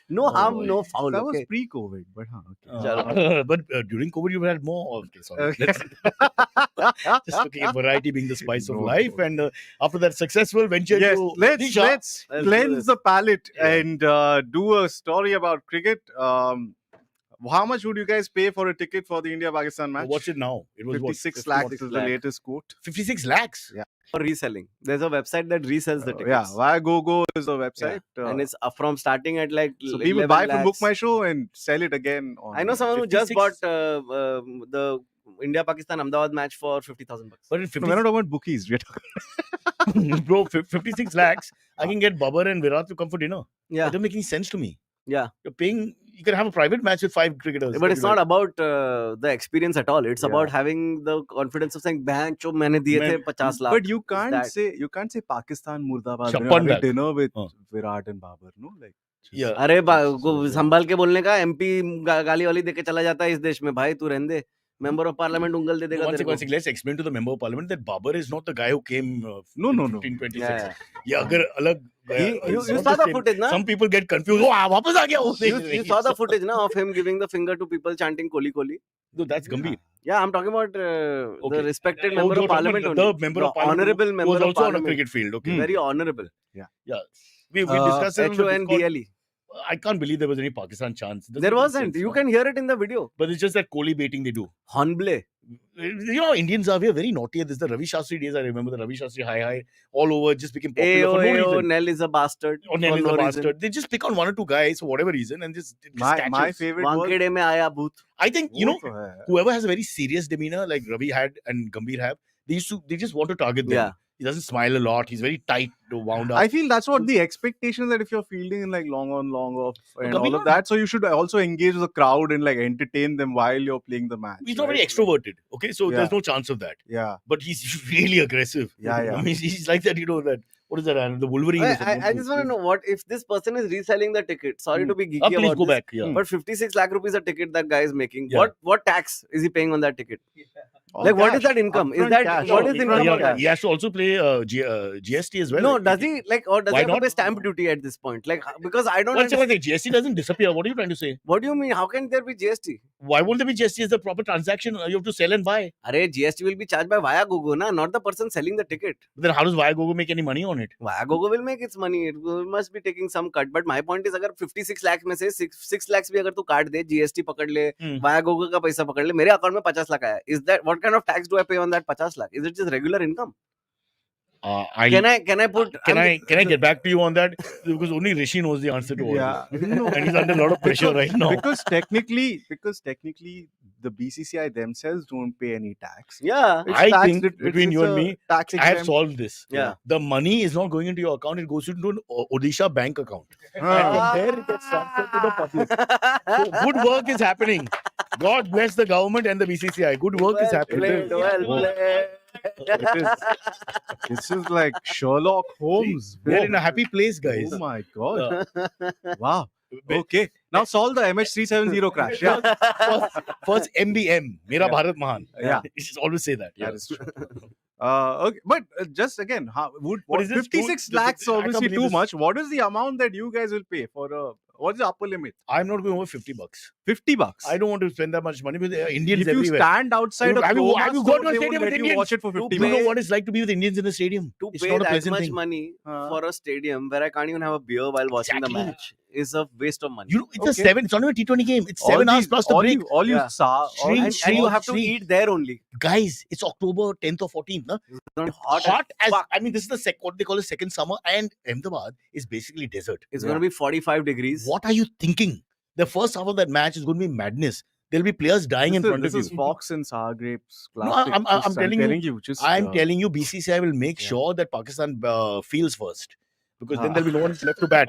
no harm, no foul. That was Okay? pre-COVID, but okay. But during COVID, you had more. Okay, sorry. Okay. Let's just looking at variety being the spice of No, life, no. and after that successful venture, Yes, to let's Disha. Let's do cleanse this. the palate Yeah. and do a story about cricket. How much would you guys pay for a ticket for the India-Pakistan match? What's it now? It was 56 what? lakhs 56 is the lakh. latest quote. 56 lakhs. Yeah. For reselling. There's a website that resells the tickets. Yeah, why go is the website. And it's from starting at like so people 11 buy from Book lakhs. My Show and sell it again. On I know someone who just 56 bought the India-Pakistan Ahmedabad match for 50,000 bucks. But in No, 50, we're not talking about bookies. We're talking bro, 56 lakhs, I can get Babar and Virat to come for dinner. Yeah. It doesn't make any sense to me. Yeah. You're paying, you can have a private match with 5 cricketers. But it's not about the experience at all. It's Yeah. about having the confidence of saying, "Bang, cho maine diye the 50 lakh." But you can't that. say Pakistan Murdabad. Chappan Having lakh. dinner with Huh. Virat and Babar. No, like. just- Yeah. अरे So- संभाल के बोलने का MP गाली वाली देके चला जाता है इस देश में भाई तू रहने दे मेंबर ऑफ पार्लियामेंट उंगल दे देगा One तेरे को second, let's explain to the member of parliament that Babar is not the guy who came No, in no, no. 1526. Yeah. Yeah, agar alag You it's not saw the same. footage na Some people get confused. Oh, वापस आ गया वो. you saw the footage na of him giving the finger to people chanting Koli Koli. No, that's Gambhir. Yeah, I'm talking about Okay. the respected Oh, member you're of talking parliament about only. the member of parliament honorable who member was of also on a parliament. cricket field. Okay. Very honorable. Yeah. We discussed it on the Discord. HONDLE. I can't believe there was any Pakistan chance. Doesn't There make wasn't. sense, You no? can hear it in the video. But it's just that Kohli baiting they do. Hornblay. You know, Indians are very naughty at this. The Ravi Shastri days, I remember the Ravi Shastri hi all over just became popular for no Ayo, reason. Nell is a bastard. Or Nell for is no a reason. bastard. They just pick on 1 or 2 guys for whatever reason and just My statues. favorite was. वांकेड़े में आया भूत. I think, you know, वो तो है। whoever has a very serious demeanor like Ravi had and Gambhir have, they just want to target them. Yeah. He doesn't smile a lot. He's very tight, wound up. I feel that's what the expectation that if you're fielding in like long on, long off, and Kabhi all of not. that, so you should also engage the crowd and like entertain them while you're playing the match. He's not very right? extroverted. Okay, so Yeah. there's no chance of that. Yeah, But he's really aggressive. Yeah. I mean, he's like that, that. What is that? The Wolverine. or something. I just want to know what if this person is reselling the ticket. Sorry to be geeky Please about go this. back. Yeah. But 56 lakh rupees a ticket that guy is making. Yeah. What tax is he paying on that ticket? All Like what is cash, that income? Is upfront that cash. what is Upfront income? Yeah, of that? he has to also pay GST as well. No, Like, does he like or does Why he have to not? pay stamp duty at this point? Like because I don't One second, understand. GST doesn't disappear. What are you trying to say? What do you mean? How can there be GST? Why won't there be GST as the proper transaction? You have to sell and buy. Arey, GST will be charged by Viagogo, na, not the person selling the ticket. But then how does Viagogo make any money on it? Viagogo will make its money. It must be taking some cut. But my point is, अगर 56 लाख में से 6 lakhs भी अगर तू काट दे, GST पकड़ ले, Viagogo का पैसा पकड़ ले, मेरे अकाउंट में 50 लाख आया. Is that what kind of tax do I pay on that 50 lakh? Is it just regular income? Can I get back to you on that? Because only Rishi knows the answer to all this. No. And he's under a lot of pressure right now. Because technically, the BCCI themselves don't pay any tax. Yeah. It's I tax- think it's between you and a me, tax I have exempt. solved this. Yeah. The money is not going into your account, it goes into an Odisha bank account. And Ah. from there it gets transferred to the public. So good work is happening. God bless the government and the BCCI. Good work is happening. Well played. This is like Sherlock Holmes. We're in a happy place, guys. Oh my god. Wow. Okay. Now solve the MH370 crash. Yeah. First MBM, Mera Yeah. Bharat Mahan. Yeah. You should always say that. That is true. Okay, but just again, What is this? 56 I lakhs can't obviously believe too this. much. What is the amount that you guys will pay for what is the upper limit? I'm not going over $50. $50. I don't want to spend that much money with Indians If you everywhere. stand outside a Have you Chroma gone to a store, they stadium won't with let you Indians? watch it for To 50 Do you know bucks. what it's like to be with Indians in the stadium? To It's pay not a that pleasant much thing. money for a stadium where I can't even have a beer while watching Exactly. the match is a waste of money. You know, it's Okay. a 7. It's not even a T20 game. It's 7 hours plus the all break. You Yeah. Shri- and you have to Shri- eat there only. Guys, it's October 10th or 14th. Na? It's gonna be hot, Hot as as fuck. I mean, this is the what they call a second summer, and Ahmedabad is basically desert. It's Yeah. gonna be 45 degrees. What are you thinking? The first half of that match is going to be madness. There'll be players dying in front This of is you. Fox and Sargrape's No, classic. I'm Just- telling you. just, I'm telling you, BCCI will make Yeah. sure that Pakistan feels first, because then Ah. there'll be no one left to bat.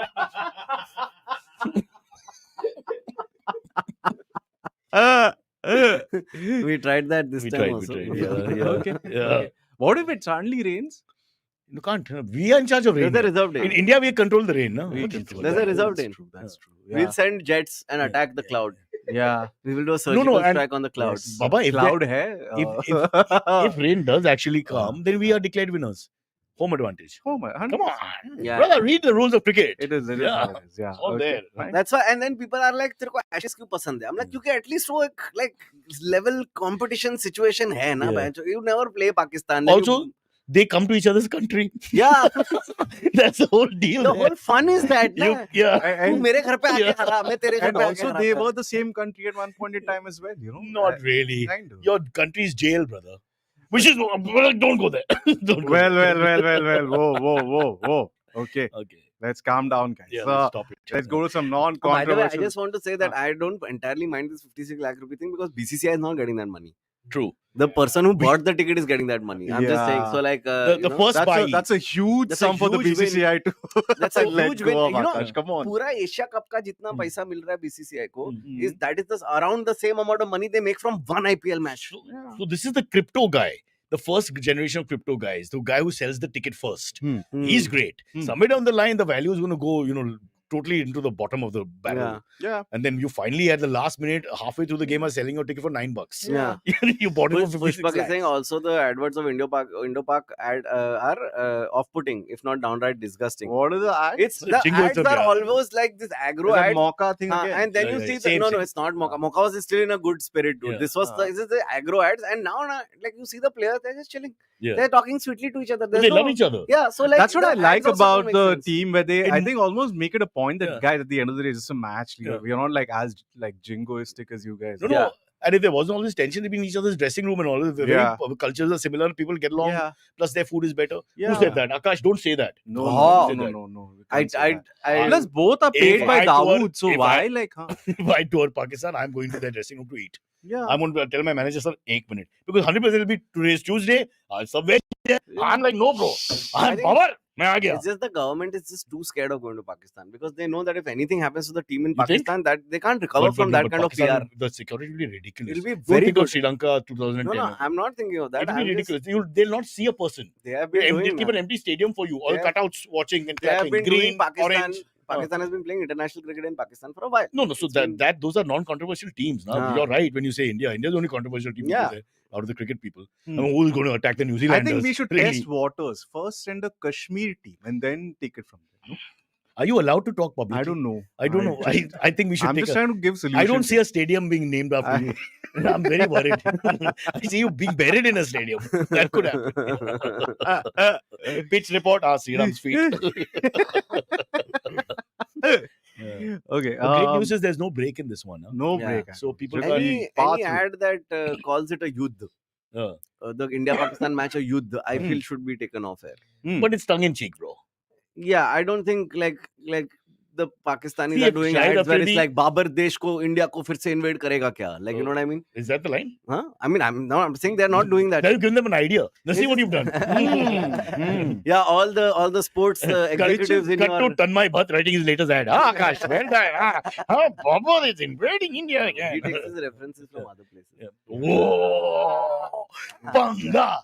We tried that this We time tried. also. Yeah. Okay. Yeah. What if it suddenly rains? You can't. We are in charge of rain. There's a reserve In day. India, we control the rain. No? We What control is- There's a that. reserve That's day. true. That's true. We'll Yeah. send jets and attack the cloud. Yeah. We will do a surgical and- strike on the clouds. Yes. Baba, if Cloud hai. if rain does actually come, then we are declared winners. Home advantage. Oh my, Come on, Yeah. brother, read the rules of cricket. It is. Yeah. How it is. Yeah. All Okay, there. fine. That's why, and then people are like, तेरे को Ashes क्यों पसंद है? I'm like, क्योंकि at least वो एक like level competition situation है ना, Yeah. बहनचोद. You never play Pakistan. then Also, they come to each other's country. yeah, That's the whole deal. the there. whole fun is that. You- ना? yeah. तू And, मेरे घर पे आके Yeah. खड़ा, मैं तेरे घर and पे आके also, खड़ा they था. were the same country at one point in time as well. You know. Not really. Kind of. Your country's jail, brother. Which is don't go there. Don't go Well. there. Whoa. Okay, Okay. let's calm down, guys. Yeah, So, stop it. let's go to some By the way, I non-controversial. just want to say that I don't entirely mind this 56 lakh rupee thing because BCCI is not getting that money. True. The person who bought the ticket is getting that money. I'm just saying. Yeah. So like, The you know, first buy. That's a huge That's a sum for the huge win. BCCI to That's a let huge go win. of, You know, Akash. Come on. पूरा Asia cup का जितना पैसा मिल रहा है BCCI को Mhm. is that is the around the same amount of money they make from one IPL match. Yeah. So this is the crypto guy. The first generation of crypto guys. The guy who sells the ticket first. He's great. Hmm. Somewhere down the line, the value is going to go, totally into the bottom of the barrel. Yeah. And then you finally, at the last minute, halfway through the game, are selling your ticket for $9. Yeah. You bought it for 56 Pushpak is lakhs. saying also the adverts of Indo-Pak ad are off-putting, if not downright disgusting. What is the ad? It's the Jingle ads to are the- always like this aggro It's a ad. Mocha thing again. And then Yeah, you yeah, see, same, no, same. it's not Mocha. Mocha was still in a good spirit, dude. Yeah. This was this is the aggro ads, and now like you see the players, they're just chilling. Yeah. They're talking sweetly to each other. But There's they no- love each other. Yeah, so like That's what the I like ads also don't about make the sense. team where they, I In- think, almost make it a point that, Yeah. guys, at the end of the day, it's just a match. Yeah. We are not like as like jingoistic as you guys. No, are. no. And if there wasn't all this tension between each other's dressing room and all, the very Yeah. cultures are similar, people get along, Yeah. plus their food is better. Yeah. Who said that? Akash, don't say that. No, Oh. no, Say no, that. no. we I can't say that. I Plus, both are paid If by I tour- Dawood, so if why, I- like, huh? If I tour Pakistan, I'm going to their dressing room to eat. Yeah. I'm going to tell my manager, sir, 1 minute. Because 100% will be today's Tuesday. Some veg there. I'm like, no, bro. I'm think- power. मैं आ गया. It's just the government is just too scared of going to Pakistan because they know that if anything happens to the team in You think? Pakistan, that they can't recover But- from but- that but kind of Pakistan, PR. The security will be ridiculous. It'll be Don't very think of good. Sri Lanka 2010. No, I'm not thinking of that. It'll be I'm just- ridiculous. They'll not see a person. They have been They'll doing keep an that. empty stadium for you. All They have- cutouts watching and They have clapping. been Green, doing Pakistan. orange. Pakistan has been playing international cricket in Pakistan for a while. No, so It's been- those are non-controversial teams. Now Ah. you're right when you say India. India's the only controversial team Yeah. over there, out of the cricket people. Hmm. I mean, who's going to attack the New I Zealanders? think we should really? test waters. First, send a Kashmir team and then take it from there. No? Are you allowed to talk publicly? I don't know. I don't know. I think we should I'm take just trying to give solutions. I don't see a stadium being named after you. I'm very worried. I see you being buried in a stadium. That could happen. Pitch report, Sriram's feet. Okay. Great news is there's no break in this one. Huh? No Yeah. break. So people Just can't. Any path through. ad that calls it a yuddh, Uh, the India-Pakistan match a yuddh, I Hmm. feel should be taken off air. but it's tongue in cheek, bro. Yeah, I don't think like the Pakistanis See, are if doing Shahid ads where it's Afridi- like Babar desh ko India ko fir se invade karega kya? Like, you know what I mean? Is that the line? Huh? I mean, I'm saying they're not doing that. Now you've given them an idea. Let's see what you've done. Yeah, all the sports executives in Cut your to Tanmay Bhatt writing his latest ad. Gosh, well done. Babar is invading India again. he takes his references from other places. Yeah. Whoa! Banga!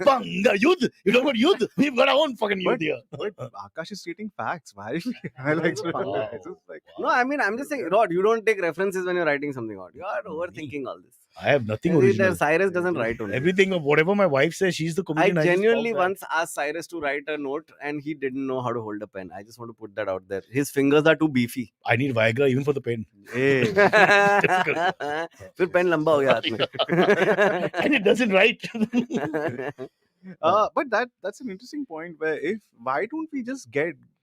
Banga! Yudh! You know about Yudh? We've got our own fucking Yudh here. But Akash is stating facts. Why is he highlights? Wow. It's just like, No, I mean, I'm just saying, Rod, you don't take references when you're writing something out. You are overthinking all this. I have nothing Maybe original. Cyrus doesn't write only. Everything of whatever my wife says, she's the I comedian. just genuinely follow that. once asked Cyrus to write a note and he didn't know how to hold a pen. I just want to put that out there. His fingers are too beefy. I need Viagra even for the pen. hey. फिर pen लंबा हो गया हाथ में. And it doesn't write. But that's an interesting point. Why don't we just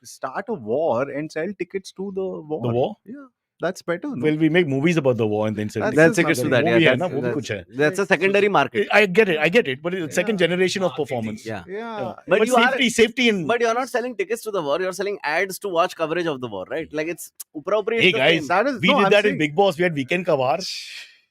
start a war and sell tickets to the war? The war? Yeah, that's better. No? Well, we make movies about the war and then sell That's That's tickets. tickets to that. Movie Yeah, hai na, wo bhi kuch hai. that's a secondary market. I get it. But it's second generation of performance. Yeah. Yeah. But you are- safety and But you're not selling tickets to the war. You're selling ads to watch coverage of the war, right? Like it's upra upri. Hey it's the guys, same. That is we no, did I'm that in saying- Big Boss. We had weekend ka war.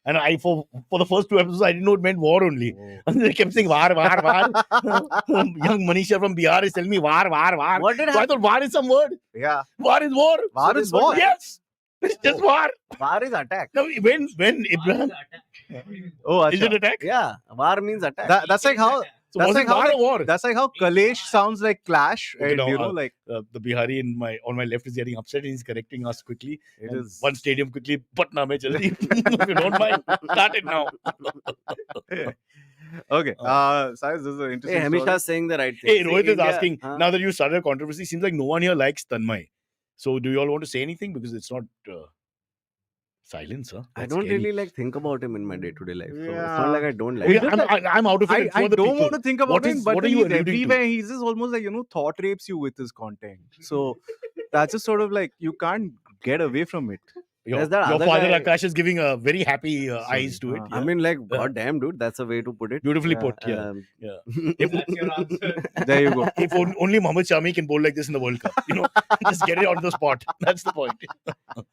And for the first 2 episodes, I didn't know it meant war only. And they kept saying war. Young Manisha from Bihar is telling me war. What did So I happen? thought war is some word. Yeah. War is war. War So is this was- war. Yes. It's just war. War is attack. Now, when Ibrahim, Oh, is it acha. attack? Yeah, war means attack. That's like how. So That's was like it how. war or war? That's like how Kalesh sounds like Clash, Okay, and now, you know, like the Bihari on my left is getting upset and he's correcting us quickly. it And is. one stadium quickly, Patna mein jaldi. If you don't mind, start it now. Okay. Cyrus, this is an interesting. Hey, story. Hamisha's saying the right thing. Hey, See, Rohit is India- asking, huh? now that you started a controversy, seems like no one here likes Tanmay. So do you all want to say anything? Because it's not silence, huh? I That's don't scary. really like think about him in my day-to-day life. So it's Yeah. not like I don't like Okay, him. I'm out of it. I It's for the don't people. want to think about What him, is- but what are you he's alluding to? everywhere. He's just almost like, thought rapes you with his content. So that's just sort of like you can't get away from it. Your There's that other father guy- Akash is giving a very happy eyes to it. I Yeah. I mean, like, goddamn, dude, that's a way to put it. Beautifully Yeah. put. Yeah. Um, If, That's your answer. There you go. if only Mohammad Shami can bowl like this in the World Cup, just get it on the spot. That's the point.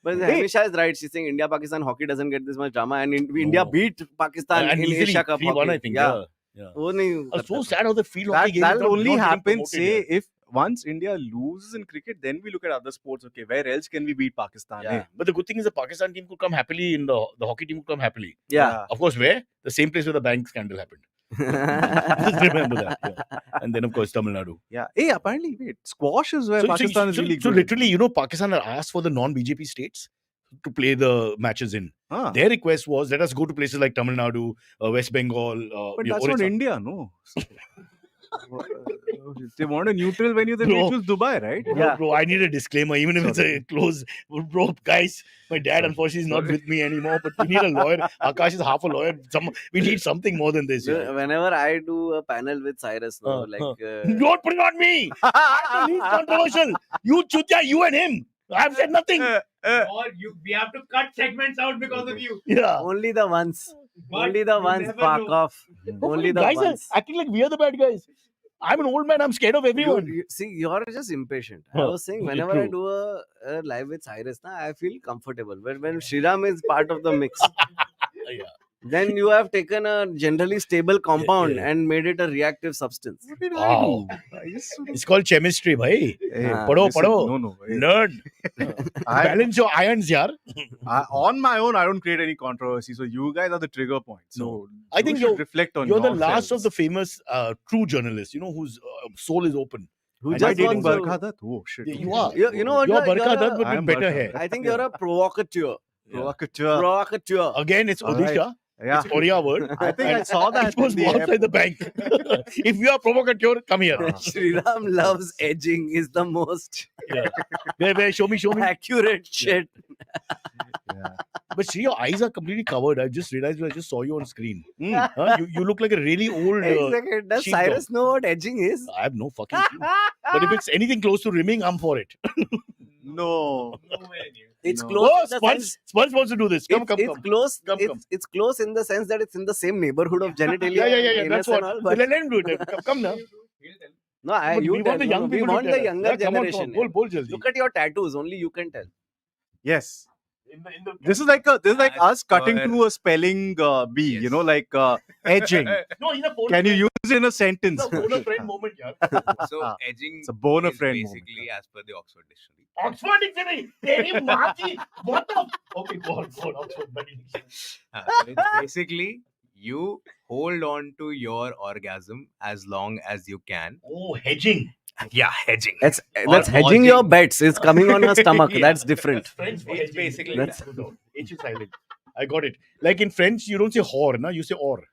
But Hamisha is right. She's saying India-Pakistan hockey doesn't get this much drama, and India No. beat Pakistan And in easily Asia Cup 3-1, hockey. I think. Yeah. Yeah. वो नहीं I was करता so था. sad how the field hockey game is That'll not only getting happen, promoted say, here. if once India loses in cricket, then we look at other sports. Okay, where else can we beat Pakistan? Yeah. But the good thing is the Pakistan team could come happily in the hockey team could come happily. Yeah. Of course, where? The same place where the bank scandal happened. Just remember that. Yeah. And then, of course, Tamil Nadu. Yeah. Hey, apparently, wait, squash is where So, Pakistan is so really so good. literally, Pakistan had asked for the non-BJP states to play the matches in. Huh. Their request was, let us go to places like Tamil Nadu, West Bengal. But that's not Orissa. India, no. They want a neutral venue, then Bro. we choose Dubai, right? Bro, bro, I need a disclaimer, even if it's a close. Bro, guys, my dad unfortunately is not with me anymore, but we need a lawyer. Akash is half a lawyer. We need something more than this. Yeah. Whenever I do a panel with Cyrus, no, Don't put it on me. I'm the least controversial. You Chutya, you and him. I've said nothing. Or we have to cut segments out because of you. Yeah. only the ones. But Only the you ones. never Fuck know. off. Only the guys ones. are acting like we are the bad guys. I'm an old man. I'm scared of everyone. See, you're just impatient. I Huh. was saying, Okay, whenever I true. do a live with Cyrus, I feel comfortable. When Shriram is part of the mix, Yeah. then you have taken a generally stable compound yeah. and made it a reactive substance. What did Wow. I do? I just sort of- It's called chemistry, bhai. Hey, Ah. Pado, listen, pado. No. Hey, Learn. Balance your irons, yaar. on my own, I don't create any controversy. So you guys are the trigger point. So I think you should you're- reflect on You're the yourselves. last of the famous true journalists, whose soul is open. Who Am I just dating wants to- Barkha Dutt? Oh shit. Yeah, you are. You know what? You're you're Barkha a- Dutt, but I with am better Barkha hair. Dutt. I think you're a provocateur. Yeah. Provocateur. Provocateur. Again, it's All right. Odisha. Yeah. It's Oriya word. I think I And saw that. It was in the outside the bank. If you are provocateur, come here. Shriram loves edging is the most Yeah. Where, show me. accurate shit. Yeah. But Shri, your eyes are completely covered. I just realized when I just saw you on screen. Mm. Huh? You look like a really old. Exactly. Does sheepdog. Cyrus know what edging is? I have no fucking clue. But if it's anything close to rimming, I'm for it. No. Nowhere near. It's No. close. Oh, in the Sponge sense- wants to do this. Come. It's close. Come. It's close in the sense that it's in the same neighborhood of genitalia. Yeah. and That's anus and what. all, So but let him do it. Come now. He'll tell. no, But you we want tell. the young We people to want tell the us. younger Yeah, come on, generation. Bol jaldi. Look at your tattoos. Only you can tell. Yes. In the This is like us cutting per- to a spelling bee, you know, like edging. No, he's a phone Can you friend. use it in a sentence? It's a phone friend moment, yeah. So edging It's a bone is friend moment. basically as per the Oxford Dictionary. Oxford Dictionary. Teri maa ki. What the? Okay, go on. Oxford Dictionary. So it's basically you hold on to your orgasm as long as you can. Oh, hedging. Yeah, hedging. That's Or hedging your pausing. bets. It's coming on your stomach. Yeah. That's different. French for It's hedging. basically That's H is silent. I got it. Like in French, you don't say whore, na? You say or.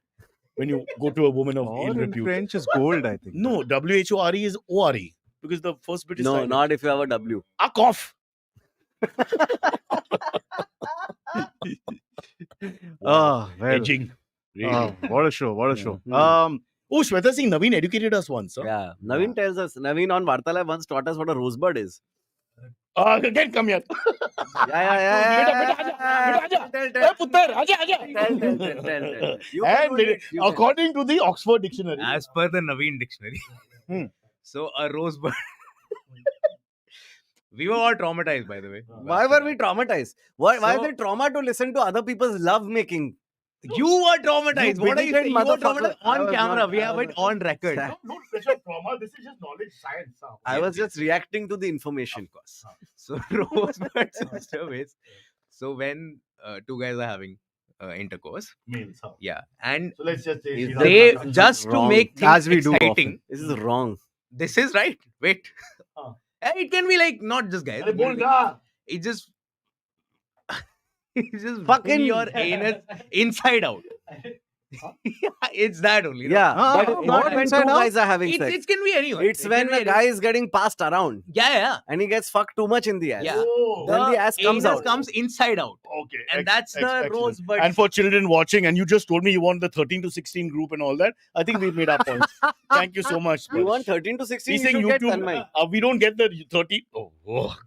When you go to a woman of Or ill in repute. French is gold, I think. No, WHORE is ORE. Because the first bit is No, silent. not if you have a W. A cough. Oh, well. Hedging. Really. Oh, what a show. What a show. Hmm. Oh, Shweta Singh Naveen educated us once. Huh? Yeah. Naveen tells us. Naveen on Vartalab once taught us what a rosebud is. Again, come here. Yeah. Beta, aja. Tell, Hey, tell. putter, aja. Tell. You can And do it. You can. according to the Oxford Dictionary, As per the Naveen Dictionary. Hmm. So a rosebud. We were all traumatized, by the way. Why were we traumatized? Why is So- it trauma to listen to other people's love making? You were traumatized. You what are you bigoted saying? You were motherfucker. traumatized I on was camera. not- We I have was it not- on record. no pressure trauma. This is just knowledge science. Huh? I was just reacting to the information. Of course. So rosebud system is so when two guys are having intercourse, Males. Huh? yeah, and So let's just say Is Sri that- they Ram- just to wrong. make things As we do exciting. This is wrong. This is right. Wait, Huh. it can be like not just guys. Arey bol na. It just it just Fucking- bring your anus inside out. Yeah, it's that only. no? Yeah, Ah, but what it's not when two inside out? guys are having sex. It can be anyone. It's It when can be a guy is getting passed around yeah. and he gets fucked too much in the ass. Yeah. Oh. Then the ass comes anus out. comes inside out. Okay. And that's the excellent. rosebud. And for children watching, and you just told me you want the 13 to 16 group and all that. I think we've made our points. Thank you so much. You Sparsh. want 13 to 16, He's you saying should get YouTube. Tanmay. We don't get the 30. Oh.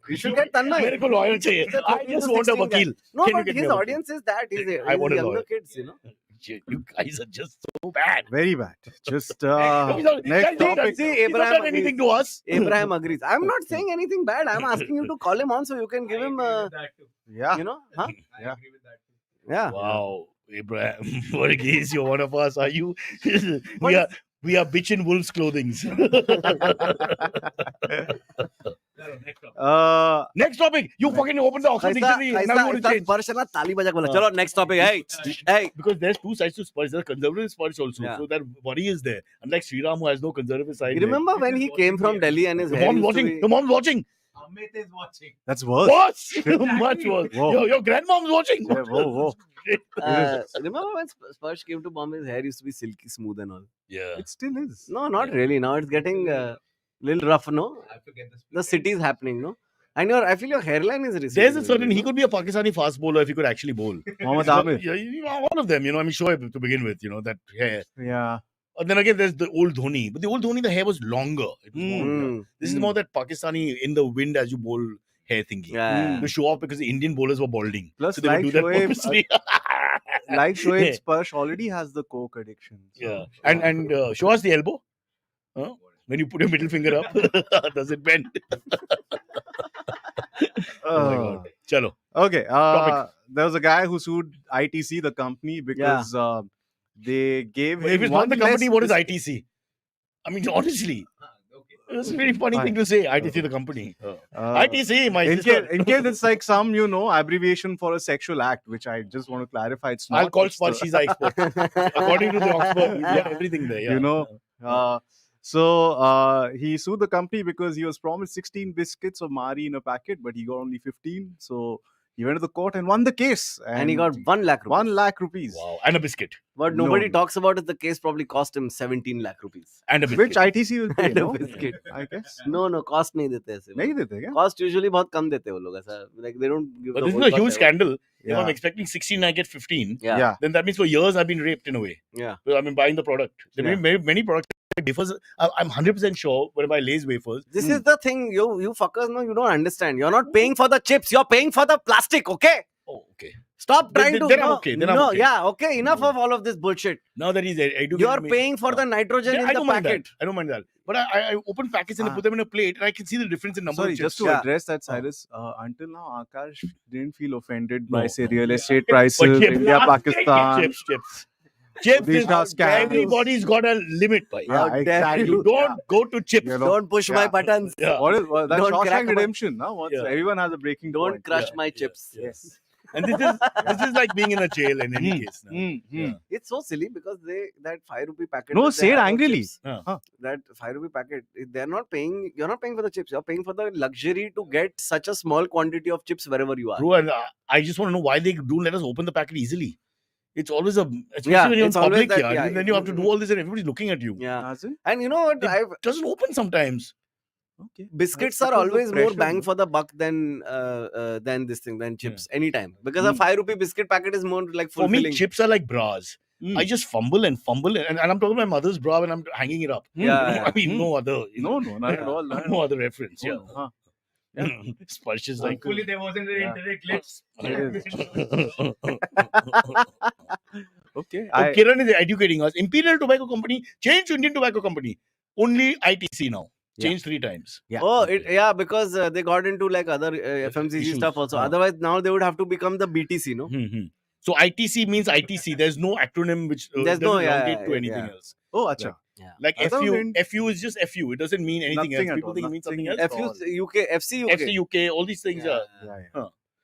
You should get Tanmay. मेरे को lawyer चाहिए. He's the I 13 just to want a 16 guy. vakil. No, Can you but get me his a vakil? audience is that. He's I want a younger lawyer. kids, you know. You guys are just so bad. Very bad. Just He's not- next guys, topic. See, He's not Abraham done anything to us. Abraham agrees. I'm not saying anything bad. I'm asking you to call him on so you can give him, That too. Yeah. you know, huh? I Yeah. agree with that too. Yeah. Wow, Abraham Varghese, you're one of us, are you? What we are bitch in wolves' clothing. Chalo, next topic. Next topic. You fucking open the Oxford Dictionary. and now you want to change. स्पर्श ना ताली बजा के बोला चलो next topic hey Because there's two sides to Spurs. There's a conservative Spurs also. Yeah. So that worry is there. Unlike Sriram, who has no conservative side. you remember when he came from Delhi and his Your hair mom's used to watching. be- Your mom's watching. Amit is watching. That's worse. What? Much worse. Whoa. Your grandmom's watching. Yeah, whoa. remember when Sparsh came to Bombay, his hair used to be silky smooth and all. Yeah. It still is. No, not really. Now it's getting little rough, no? I have to get this. The city is happening, no? And I feel your hairline is receding. There's a certain. little, He could be a Pakistani fast bowler if he could actually bowl. Mohammad Amir. Yeah, one of them. I mean, Shoaib to begin with. That hair. Yeah. And then again, there's the old Dhoni. But the old Dhoni, the hair was longer. It was more, no? This is more that Pakistani in the wind as you bowl hair thingy. Yeah. To show off because the Indian bowlers were balding. Plus, so they would like do that Shoaib, purposely. Like Shoaib, Sparsh already has the coke addiction. So. Yeah. And show us the elbow. Huh? When you put your middle finger up, does it bend? Oh my God. Chalo. Okay. Topic. There was a guy who sued ITC, the company, because they gave him. If it's one not the company, less what is bis- ITC? I mean, honestly, Okay. it's a very funny Fine. thing to say. ITC, the company. ITC, my in sister. case it's like some, abbreviation for a sexual act, which I just want to clarify. It's not. I'll call it's the- Sparsh, she's an expert. According to the Oxford, we have everything there. Yeah. So he sued the company because he was promised 16 biscuits of Mari in a packet, but he got only 15. So He went to the court and won the case. And he got 1 lakh rupees. 1 lakh rupees. Wow. And a biscuit. What No, nobody no. talks about is the case probably cost him 17 lakh rupees. And a biscuit. Which ITC will pay, And a no? biscuit. I guess. No, cost नहीं देते ऐसे. नहीं देते क्या? Cost usually बहुत कम देते वो लोग ऐसा. Like they don't give But the this is whole a cost huge ever. scandal. If Yeah. I'm expecting 16, I get 15. Yeah. Then that means for years I've been raped in a way. Yeah. Because I've been buying the product. There Yeah. may be many products. Wafers, I'm 100% sure when I buy Lay's wafers. This is the thing, you fuckers, no, you don't understand. You're not paying for the chips. You're paying for the plastic. Okay. Oh, okay. Stop trying Then to. I'm no, okay, then I'm no, okay. yeah, okay. Enough of all of this bullshit. Now that he's educating You're me- paying for the nitrogen Yeah, in I the don't mind packet. that. I don't mind that. But I open packets and I put them in a plate and I can see the difference in number Sorry, of just chips. to Yeah. address that, Cyrus, until now, Akash didn't feel offended by, No, say, no. real estate But prices, chips, India, Pakistan. chips. Chips These is are scams. everybody's got a limit. Bhai. Yeah, How dare exactly. You don't go to chips. You know, Don't push my yeah. buttons. Yeah. What is that? Don't crack Shawshank my- Redemption, no? What's, Yeah. everyone has a breaking Don't point. crush Yeah, my yeah, chips. Yes. And this is like being in a jail in any case. Now. Yeah. It's so silly because that 5 rupee packet. No, that they say it have of angrily. chips, Huh. That 5 rupee packet, they're not paying. You're not paying for the chips. You're paying for the luxury to get such a small quantity of chips wherever you are. Bro, and I just want to know why they don't let us open the packet easily. It's always especially Yeah, when you're in it's always public, that, yeah. yeah. Then you have to do all this and everybody's looking at you. Yeah, Does it? and you know what? It doesn't open sometimes. Okay. Biscuits That's are because of always more pressure, bang no? for the buck than this thing than chips anytime because a 5 rupee biscuit packet is more like For fulfilling. me, chips are like bras. I just fumble and I'm talking my mother's bra when I'm hanging it up. Yeah. I mean, no other. No, not at all. No other reference. Yeah. Huh. Sparsh is like. Hopefully there wasn't an Yeah. internet glitch. Okay. So Kiran is educating us. Imperial Tobacco Company changed to Indian Tobacco Company. Only ITC now. Changed 3 times. Oh, because they got into like other FMCG Issues. stuff also. Huh. Otherwise, now they would have to become the BTC, no? So ITC means ITC. There's no acronym which There's doesn't no, elongate to anything yeah. else. Oh, acha. Like I thought FU, it- FU is just FU. It doesn't mean anything Nothing else. at People all, think it means something nothing else. at all. FU UK, FC UK. FC UK, all these things are.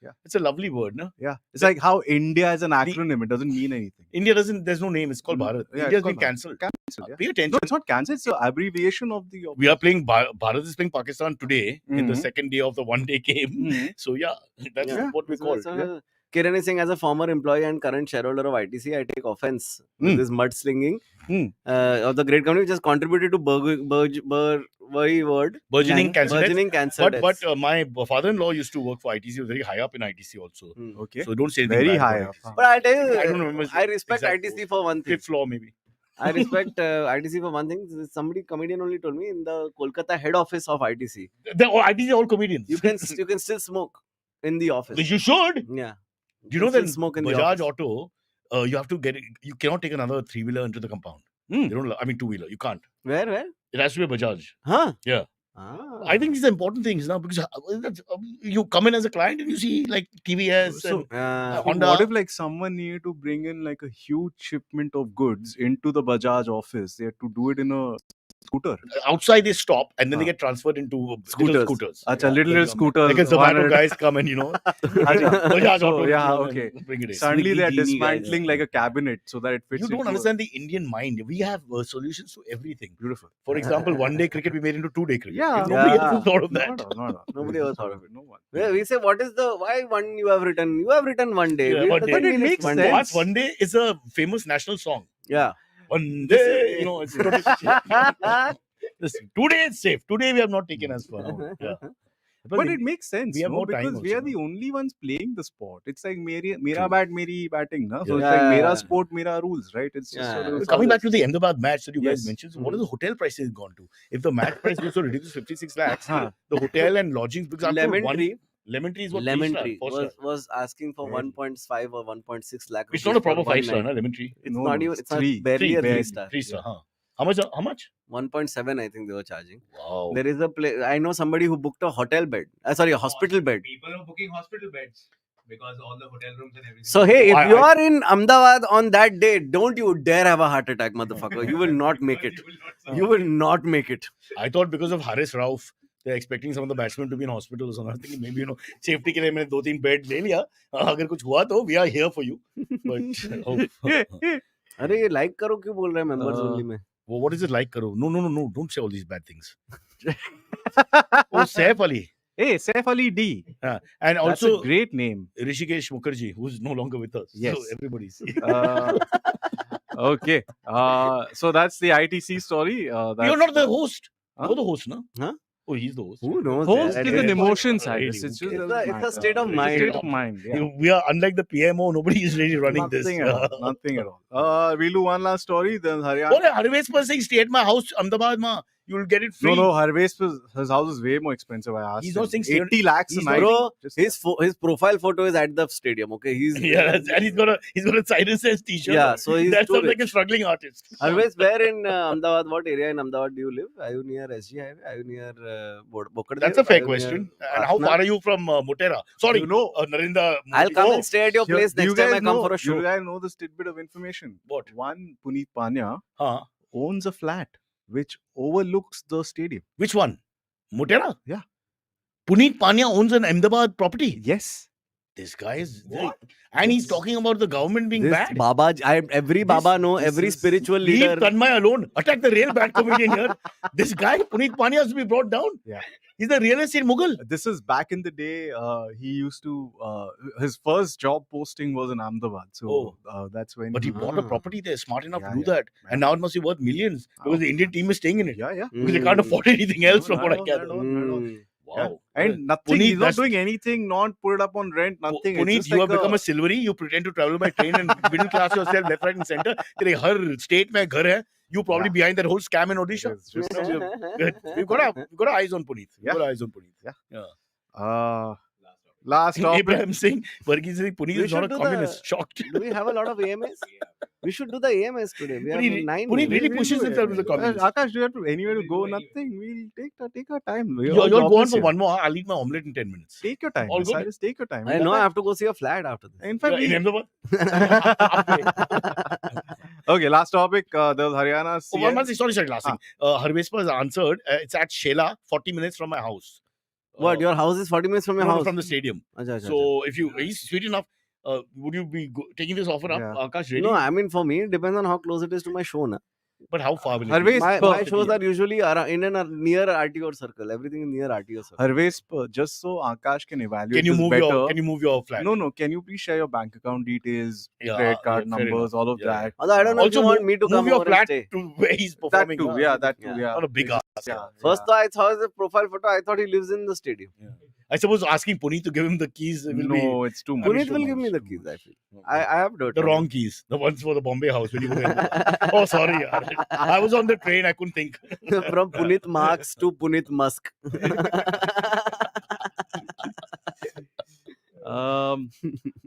Yeah. It's a lovely word, no? Yeah. It's like how India is an acronym. It doesn't mean anything. India doesn't. There's no name. It's called Bharat. Yeah, India's it's been called cancelled. Cancelled, yeah. Pay attention. No, it's not cancelled. It's an abbreviation of the. We are playing. Bharat is playing Pakistan today in the Mhm. second day of the one-day game. Mhm. So yeah, that's Yeah. what we So- call it. so, Kiran is saying, as a former employee and current shareholder of ITC, I take offense with this mudslinging of the great company which has contributed to Burgeoning cancer deaths. burgeoning cancer But deaths. my father-in-law used to work for ITC. He was very high up in ITC also. Okay. So don't say anything Very bad high about up. ITC. But I tell you, I don't remember I respect exact ITC post. for one thing. Fifth floor maybe. I respect ITC for one thing. Comedian only told me in the Kolkata head office of ITC, ITC are all comedians. you can still smoke in the office. You should. Yeah. Do you know can that still smoke in the Bajaj office. Auto, you have to get it. You cannot take another 3-wheeler into the compound. They don't. I mean 2-wheeler. You can't. Where? It has to be a Bajaj. Huh? Yeah. Ah. I think these are important things now because you come in as a client and you see like TVS So- and So Honda. what if like someone needed to bring in like a huge shipment of goods into the Bajaj office? They had to do it in a scooter. Outside they stop and then they get transferred into little scooters. Acha, little scooters. Like a Zomato 100 guys come and Bajaj So, Auto yeah, come and okay. bring it in. Suddenly they're Swiggy genie guys. dismantling like a cabinet so that it fits. You don't into a- understand the Indian mind. We have solutions to everything. Beautiful. For example, 1-day cricket we made into 2-day cricket. Yeah. Nobody Yeah. else has thought of that. Not at all. Nobody ever thought of it. No one. We say, what is the why one you have written? You have written one day. Yeah, We- one doesn't day. But it mean it's makes one sense. day. What's 1-day is a famous national song. Yeah. 1 day, it's this, today it's safe. Today we have not taken as far. Yeah. But it makes sense, we have no? more time Because we are also, the only ones playing the sport. It's like mera bat, meri batting, na? So Yeah. it's like mera sport, mera rules, right? It's just Yeah. sort of Coming back to the Ahmedabad match that you guys Yes. mentioned, so what is the hotel prices gone to? If the match price was so ridiculous, 56 lakhs, Huh. the hotel and lodgings, because after Lemon one, Tree. Lemon Tree is what? Lemon Four-star, Tree four-star. was asking for Very. 1.5 or 1.6 lakh. It's not a rupees for proper one 5-star, night. na, Lemon Tree. It's No, not no, even. it's It's not three. barely a Barely. 3-star. 3-star, huh? How much? How much? 1.7, I think they were charging. Wow. There is a place. I know somebody who booked a hotel bed. Sorry, a hospital bed. People are booking hospital beds because all the hotel rooms and everything. So hey, if I- you are in Ahmedabad on that day, don't you dare have a heart attack, motherfucker. You will not make it. You will not survive. You will not make it. I thought because of Haris Rauf, they're expecting some of the batsmen to be in hospital or something. I was thinking maybe, safety के लिए मैंने 2-3 bed ले लिया. अगर कुछ हुआ तो we are here for you. But अरे ये like करो क्यों बोल रहे हैं members only में? well, what is it like, Karo? No. Don't say all these bad things. Oh, Saif Ali. Hey, Saif Ali D. And That's also a great name. Rishikesh Mukherjee, who's no longer with us. Yes. So everybody's. Okay. So that's the ITC story. You're That's not the host. Huh? You're the host, no? Huh? Oh, he's the host. Who knows? host that? is Yeah, an yeah. emotion, Really, Cyrus. It's who just cares? It's a state of it's a mind. state of mind. Yeah. We are unlike the PMO. Nobody is really running this. Nothing at all. Nothing at all. We'll do one last story. Then Haryana. What a Harvesh was saying, stay at my house, Ahmedabad, ma. You'll get it free. No, Harvesh, his house is way more expensive. I asked He's him. not saying 80 lakhs a he's night. Bro, Just- his profile photo is at the stadium. Okay, he's Yeah, and he's got a Cyrus says t-shirt. Yeah, so he's that too sounds like a rich. struggling artist. Always, where in Ahmedabad? What area in Ahmedabad do you live? Are you near SG Highway? Are you near Bokar? That's a fair question. And how far are you from Motera? Sorry, You know- Narendra. I'll Modi. come Oh, and stay at your You- place you next time guys I come know- for a show. You guys know this tidbit of information. What? One Puneet Panya Huh? owns a flat which overlooks the stadium. Which one? Motera? Yeah. Puneet Panya owns an Ahmedabad property. Yes. This guy is... And he's talking about the government being This bad. Baba, every Baba know, this every is- spiritual Leave leader. Tanmay alone. Attack the real bad comedian here. This guy, Puneet Panya, has to be brought down. Yeah. He's the real estate Mughal. This is back in the day. He used to. His first job posting was in Ahmedabad. So that's when. But he bought a property there, smart enough Yeah, to do yeah. that. And now it must be worth millions because the Indian team is staying in it. Yeah, yeah. Because they can't afford anything else from No, what I no, gather. no, no, no. Wow. And nothing. Puneet, he's not that's- doing anything. Not put it up on rent. Nothing. It's Puneet, just you like have become a silvery. You pretend to travel by train and middle class yourself left, right, and center. तेरे हर state में घर है. You probably Yeah. behind that whole scam in Odisha. It's just- We've got eyes on Puneet. We've Yeah. got eyes on Puneet. Last topic. Abraham Singh, Varghese Singh, Puneet We is not a should do communist. Shocked. Do we have a lot of AMS? We should do the AMS today. We have Puneet 9. Puneet really We'll pushes do himself it. as a communist. Akash, do you have to anywhere to go? Nothing. We'll take our time. You'll go on for one more. I'll eat my omelette in 10 minutes. Take your time. All good? Cyrus, take your time. I know I have to go see a flat after this. In fact, In we- Ahmedabad. okay, last topic. There was Haryana. Oh, CM. one thing, sorry, last thing. Harvespa has answered. It's at Shela, 40 minutes from my house. What? Your house is 40 minutes from your No, house? from the stadium. Acha, acha, So if you, he's sweet enough, would you be taking this offer up, Yeah. Akash? acha. Really? No, I mean for me, it depends on how close it is to my show. Na? But how far will it Harvesh, be? My perfect. shows are usually around, in and near RTO circle. Everything is near RTO circle. Harvesh, just so Akash can evaluate Can you this move better. Can you move your flat? No. Can you please share your bank account details, Yeah, credit card yeah, fair numbers, all of Yeah. that? Although I don't know if Also, you want me to move come your over and flat stay. to where he's That performing. too. huh? Yeah, that too. Yeah. Yeah. Not a big ass. Yeah. First, I saw the profile photo. I thought he lives in the stadium. I suppose asking Puneet to give him the keys will be No, it's too much. Puneet too will give much, me the too keys, I much. feel. I have dirt. the on wrong it. keys. The ones for the Bombay house. When you go in. Oh, sorry. yaar. I was on the train. I couldn't think. From Puneet Marks to Puneet Musk.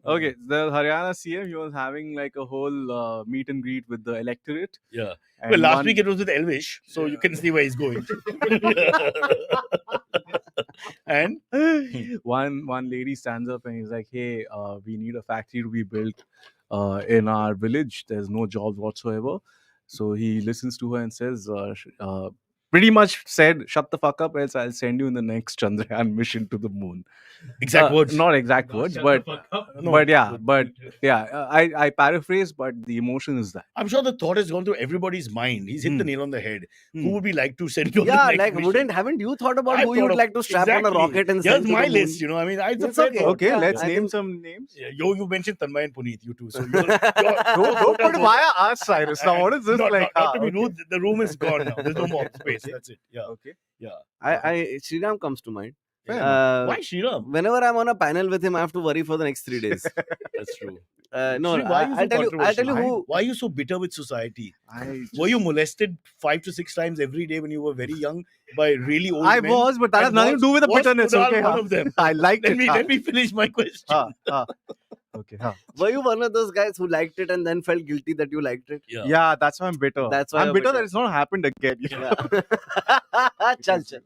Okay, the Haryana CM, he was having like a whole meet and greet with the electorate. Yeah. And Well, last one- week it was with Elvish, so you can see where he's going. And one lady stands up and he's like, "Hey, we need a factory to be built in our village. There's no jobs whatsoever." So he listens to her and says, pretty much said, "Shut the fuck up, else I'll send you in the next Chandrayaan mission to the moon." exact words. Not exact words, Shut but the fuck up. No, I paraphrase, but the emotion is that. I'm sure the thought has gone through everybody's mind. He's hit the nail on the head. Hmm. Who would we like to send you on Yeah, the next like mission? haven't you thought about I've who you thought would of- like to strap on a Exactly. rocket and Here's send to my the moon? list, you know. I mean, it's a It's fair okay. thought. Okay, Yeah, let's I name think- some names. Yeah, you mentioned Tanmay and Puneet, you too. So Don't put via us, Cyrus. Now, what is this not, like? Not to be okay. rude, the room is gone now. There's no more space. That's it. Yeah. Okay. Sriram comes to mind. Fair Why Shriram? Whenever I'm on a panel with him, I have to worry for the next 3 days. That's true. No, Shri, why are you so I'll tell you controversial? who. Why are you so bitter with society? I Were you molested 5 to 6 times every day when you were very young by really old I men? was, but that has And nothing to do with the was bitterness. Kunal Okay, one of them? I liked it. Let me finish my question. Okay. Were you one of those guys who liked it and then felt guilty that you liked it? Yeah, that's why I'm bitter. That's why I'm you're bitter bitter. that it's not happened again. you know? Chal, chal.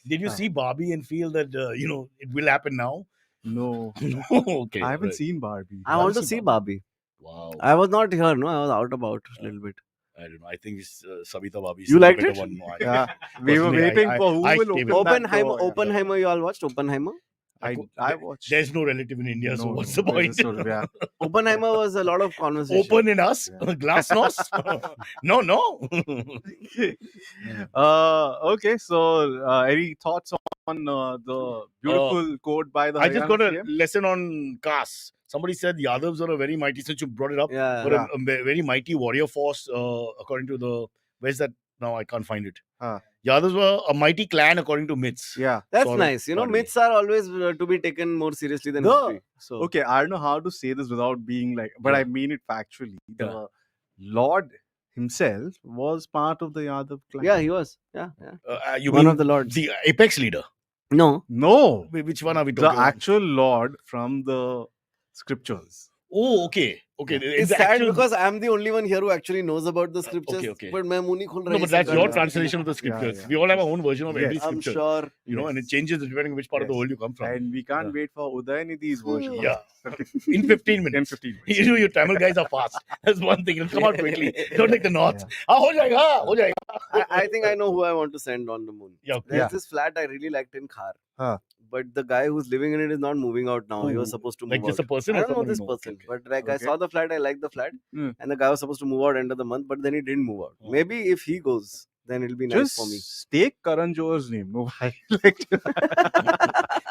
Did you see Barbie and feel that it will happen now? No, No. Okay. I haven't right. seen Barbie. I want to see Barbie. Wow. I was not here, no. I was out about a little bit. I don't know. I think it's Savita Barbie. You liked better it? One more. Yeah, we were Personally, waiting I- for who I will stay open with that door. Oppenheimer, you all watched Oppenheimer? I watched. There's no relative in India, so No, what's no, the there's point? a sort of, yeah. Oppenheimer was a lot of conversation. Open in us, Yeah. glasnost. No. Okay, so any thoughts on the beautiful quote by the I just Haryana got a CM? lesson on caste. Somebody said Yadavs are a very mighty, since you brought it up, Yeah. but a very mighty warrior force, according to the, where's that now? I can't find it. Yadavs were a mighty clan according to myths. Yeah. That's Saurabh nice. Padvi. Myths are always to be taken more seriously than The- history. So Okay, I don't know how to say this without being like, but I Yeah. mean it factually. Yeah. The Lord himself was part of the Yadav clan. yeah, he was. Yeah. You One mean of the lords. the apex leader? No. No, Which one are we the talking about? actual Lord from the scriptures. Oh, okay. It's the sad actual- because I'm the only one here who actually knows about the scriptures. okay. But मैं मुंह नहीं खोल रहा No, but इस that's कारण your से. translation of the scriptures. yeah. We all have our own version of every Yes. I'm scripture. sure. And it changes depending on which part of the Yes. world you come from. And we can't Yeah. wait for Udayanidhi's version. Yeah. In 15 In minutes. 15 minutes. You Tamil guys are fast. That's one thing. It'll come out quickly. Don't like the north. हो जाएगा. I think I know who I want to send on the moon. Yeah. There's Yeah. this flat I really liked in Khar. Huh. But the guy who's living in it is not moving out now. He was Who? supposed to move Like out. just a person I or don't know someone this you know? person, Okay. but like I Okay. saw the flat, I liked the flat, Hmm. and the guy was supposed to move out end of the month, but then he didn't move out. Oh. Maybe if he goes, then it'll be nice Just for me. take Karan Johar's name. No, I like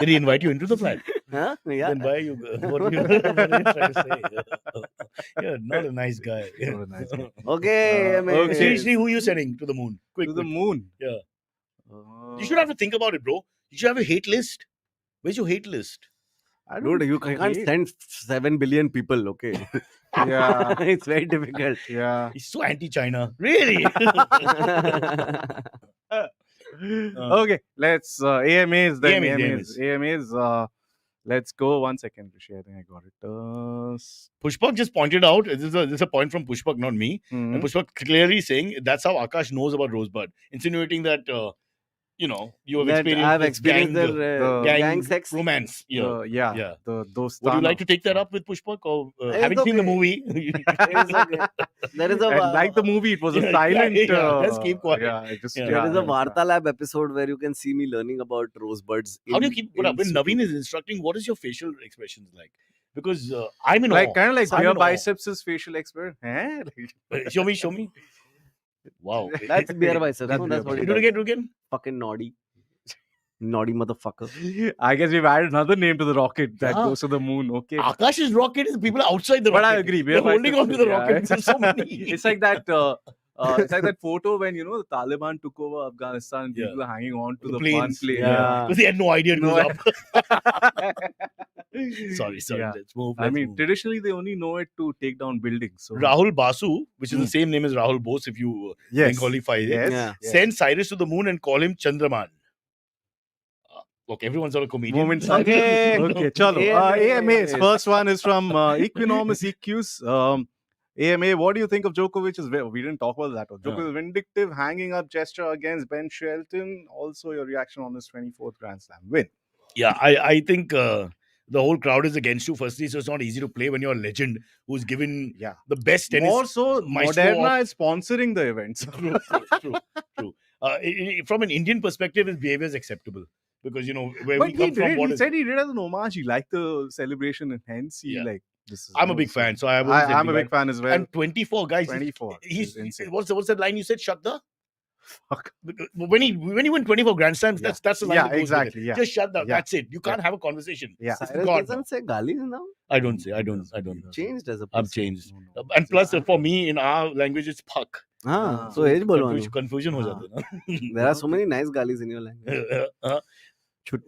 Did he invite you into the flat? Huh? Yeah. Then why you? What are you trying to say? You're not a nice guy. Not a nice guy. Okay. I mean, Okay. Sri, who you sending to the moon? Quick. to the quick. moon. Yeah. You should have to think about it, bro. You should have a hate list. Where's your hate list? I don't Dude, you can't hate- send 7 billion people. Okay. Yeah. It's very difficult. Yeah. He's so anti-China. Really? Okay, let's AMAs then. AMAs. AMAs. Let's go. 1 second, Rishi. I think I got it. Pushpak just pointed out, this is a point from Pushpak, not me. And Pushpak clearly saying that's how Akash knows about Rosebud, insinuating that you have That experienced, I've this experienced gang, their gang gang sex. romance. Yeah. Yeah. The those. Would you like to take that up with Pushpak, or It's having seen the okay. movie? It's okay. There is a And like the movie, it was a Yeah, silent. yeah, let's keep quiet. Yeah, it just, Yeah. there is a yeah. Varta Lab episode where you can see me learning about rosebuds. How do you keep? When situ. Naveen is instructing, what is your facial expressions like? Because I'm in Like awe. kind of like I'm Beer in awe. Biceps' facial expert. Eh? Show me. Wow. That's beer biceps. That's no? beer That's what he Do does. it again. Fucking naughty. Naughty motherfucker. I guess we've added another name to the rocket that Yeah. goes to the moon. Okay. Akash's rocket is people outside the But rocket. I agree. They're holding on to the Yeah. rocket. There's so many. It's like that. It's like that photo when the Taliban took over Afghanistan and people are hanging on to The the planes. one plane. Yeah. Because they had no idea it No goes up. Sorry. Yeah. Let's move. I let's mean, move. traditionally they only know it to take down buildings. So Rahul Basu, which is the same name as Rahul Bose if you yes, Bengalify it, yes, Yeah. yes. send Cyrus to the moon and call him Chandraman. Look, everyone's not a comedian. Moment Okay. Okay, chalo. AMAs. First one is from Equinomus EQs. AMA, what do you think of Djokovic's? We didn't talk about that. Djokovic's vindictive hanging up gesture against Ben Shelton. Also, your reaction on his 24th Grand Slam win. Yeah, I think the whole crowd is against you. Firstly, so it's not easy to play when you're a legend who's given Yeah. the best tennis. More so, maestro Moderna is sponsoring the events. True. From an Indian perspective, his behavior is acceptable because where But we come from. he said he did as an homage. He liked the celebration and hence he Yeah. this is. I'm a big fan, so I won't say I'm a big big fan as well. And 24 guys. 24. He's is insane. what's that line you said? Shut the. Fuck. When he win 24 Grand Slams, Yeah. that's the line. Yeah, that goes with exactly, it. yeah. Just shut the. Yeah. That's it. You can't have a conversation. Yeah. It's Cyrus gone. doesn't say galis now. I don't say. I don't. Changed as a I've person. changed. And plus, for me, in our language, it's puck. हाँ, so age बोलो ना. Confusion हो जाता है There are so many nice galis in your language. ना.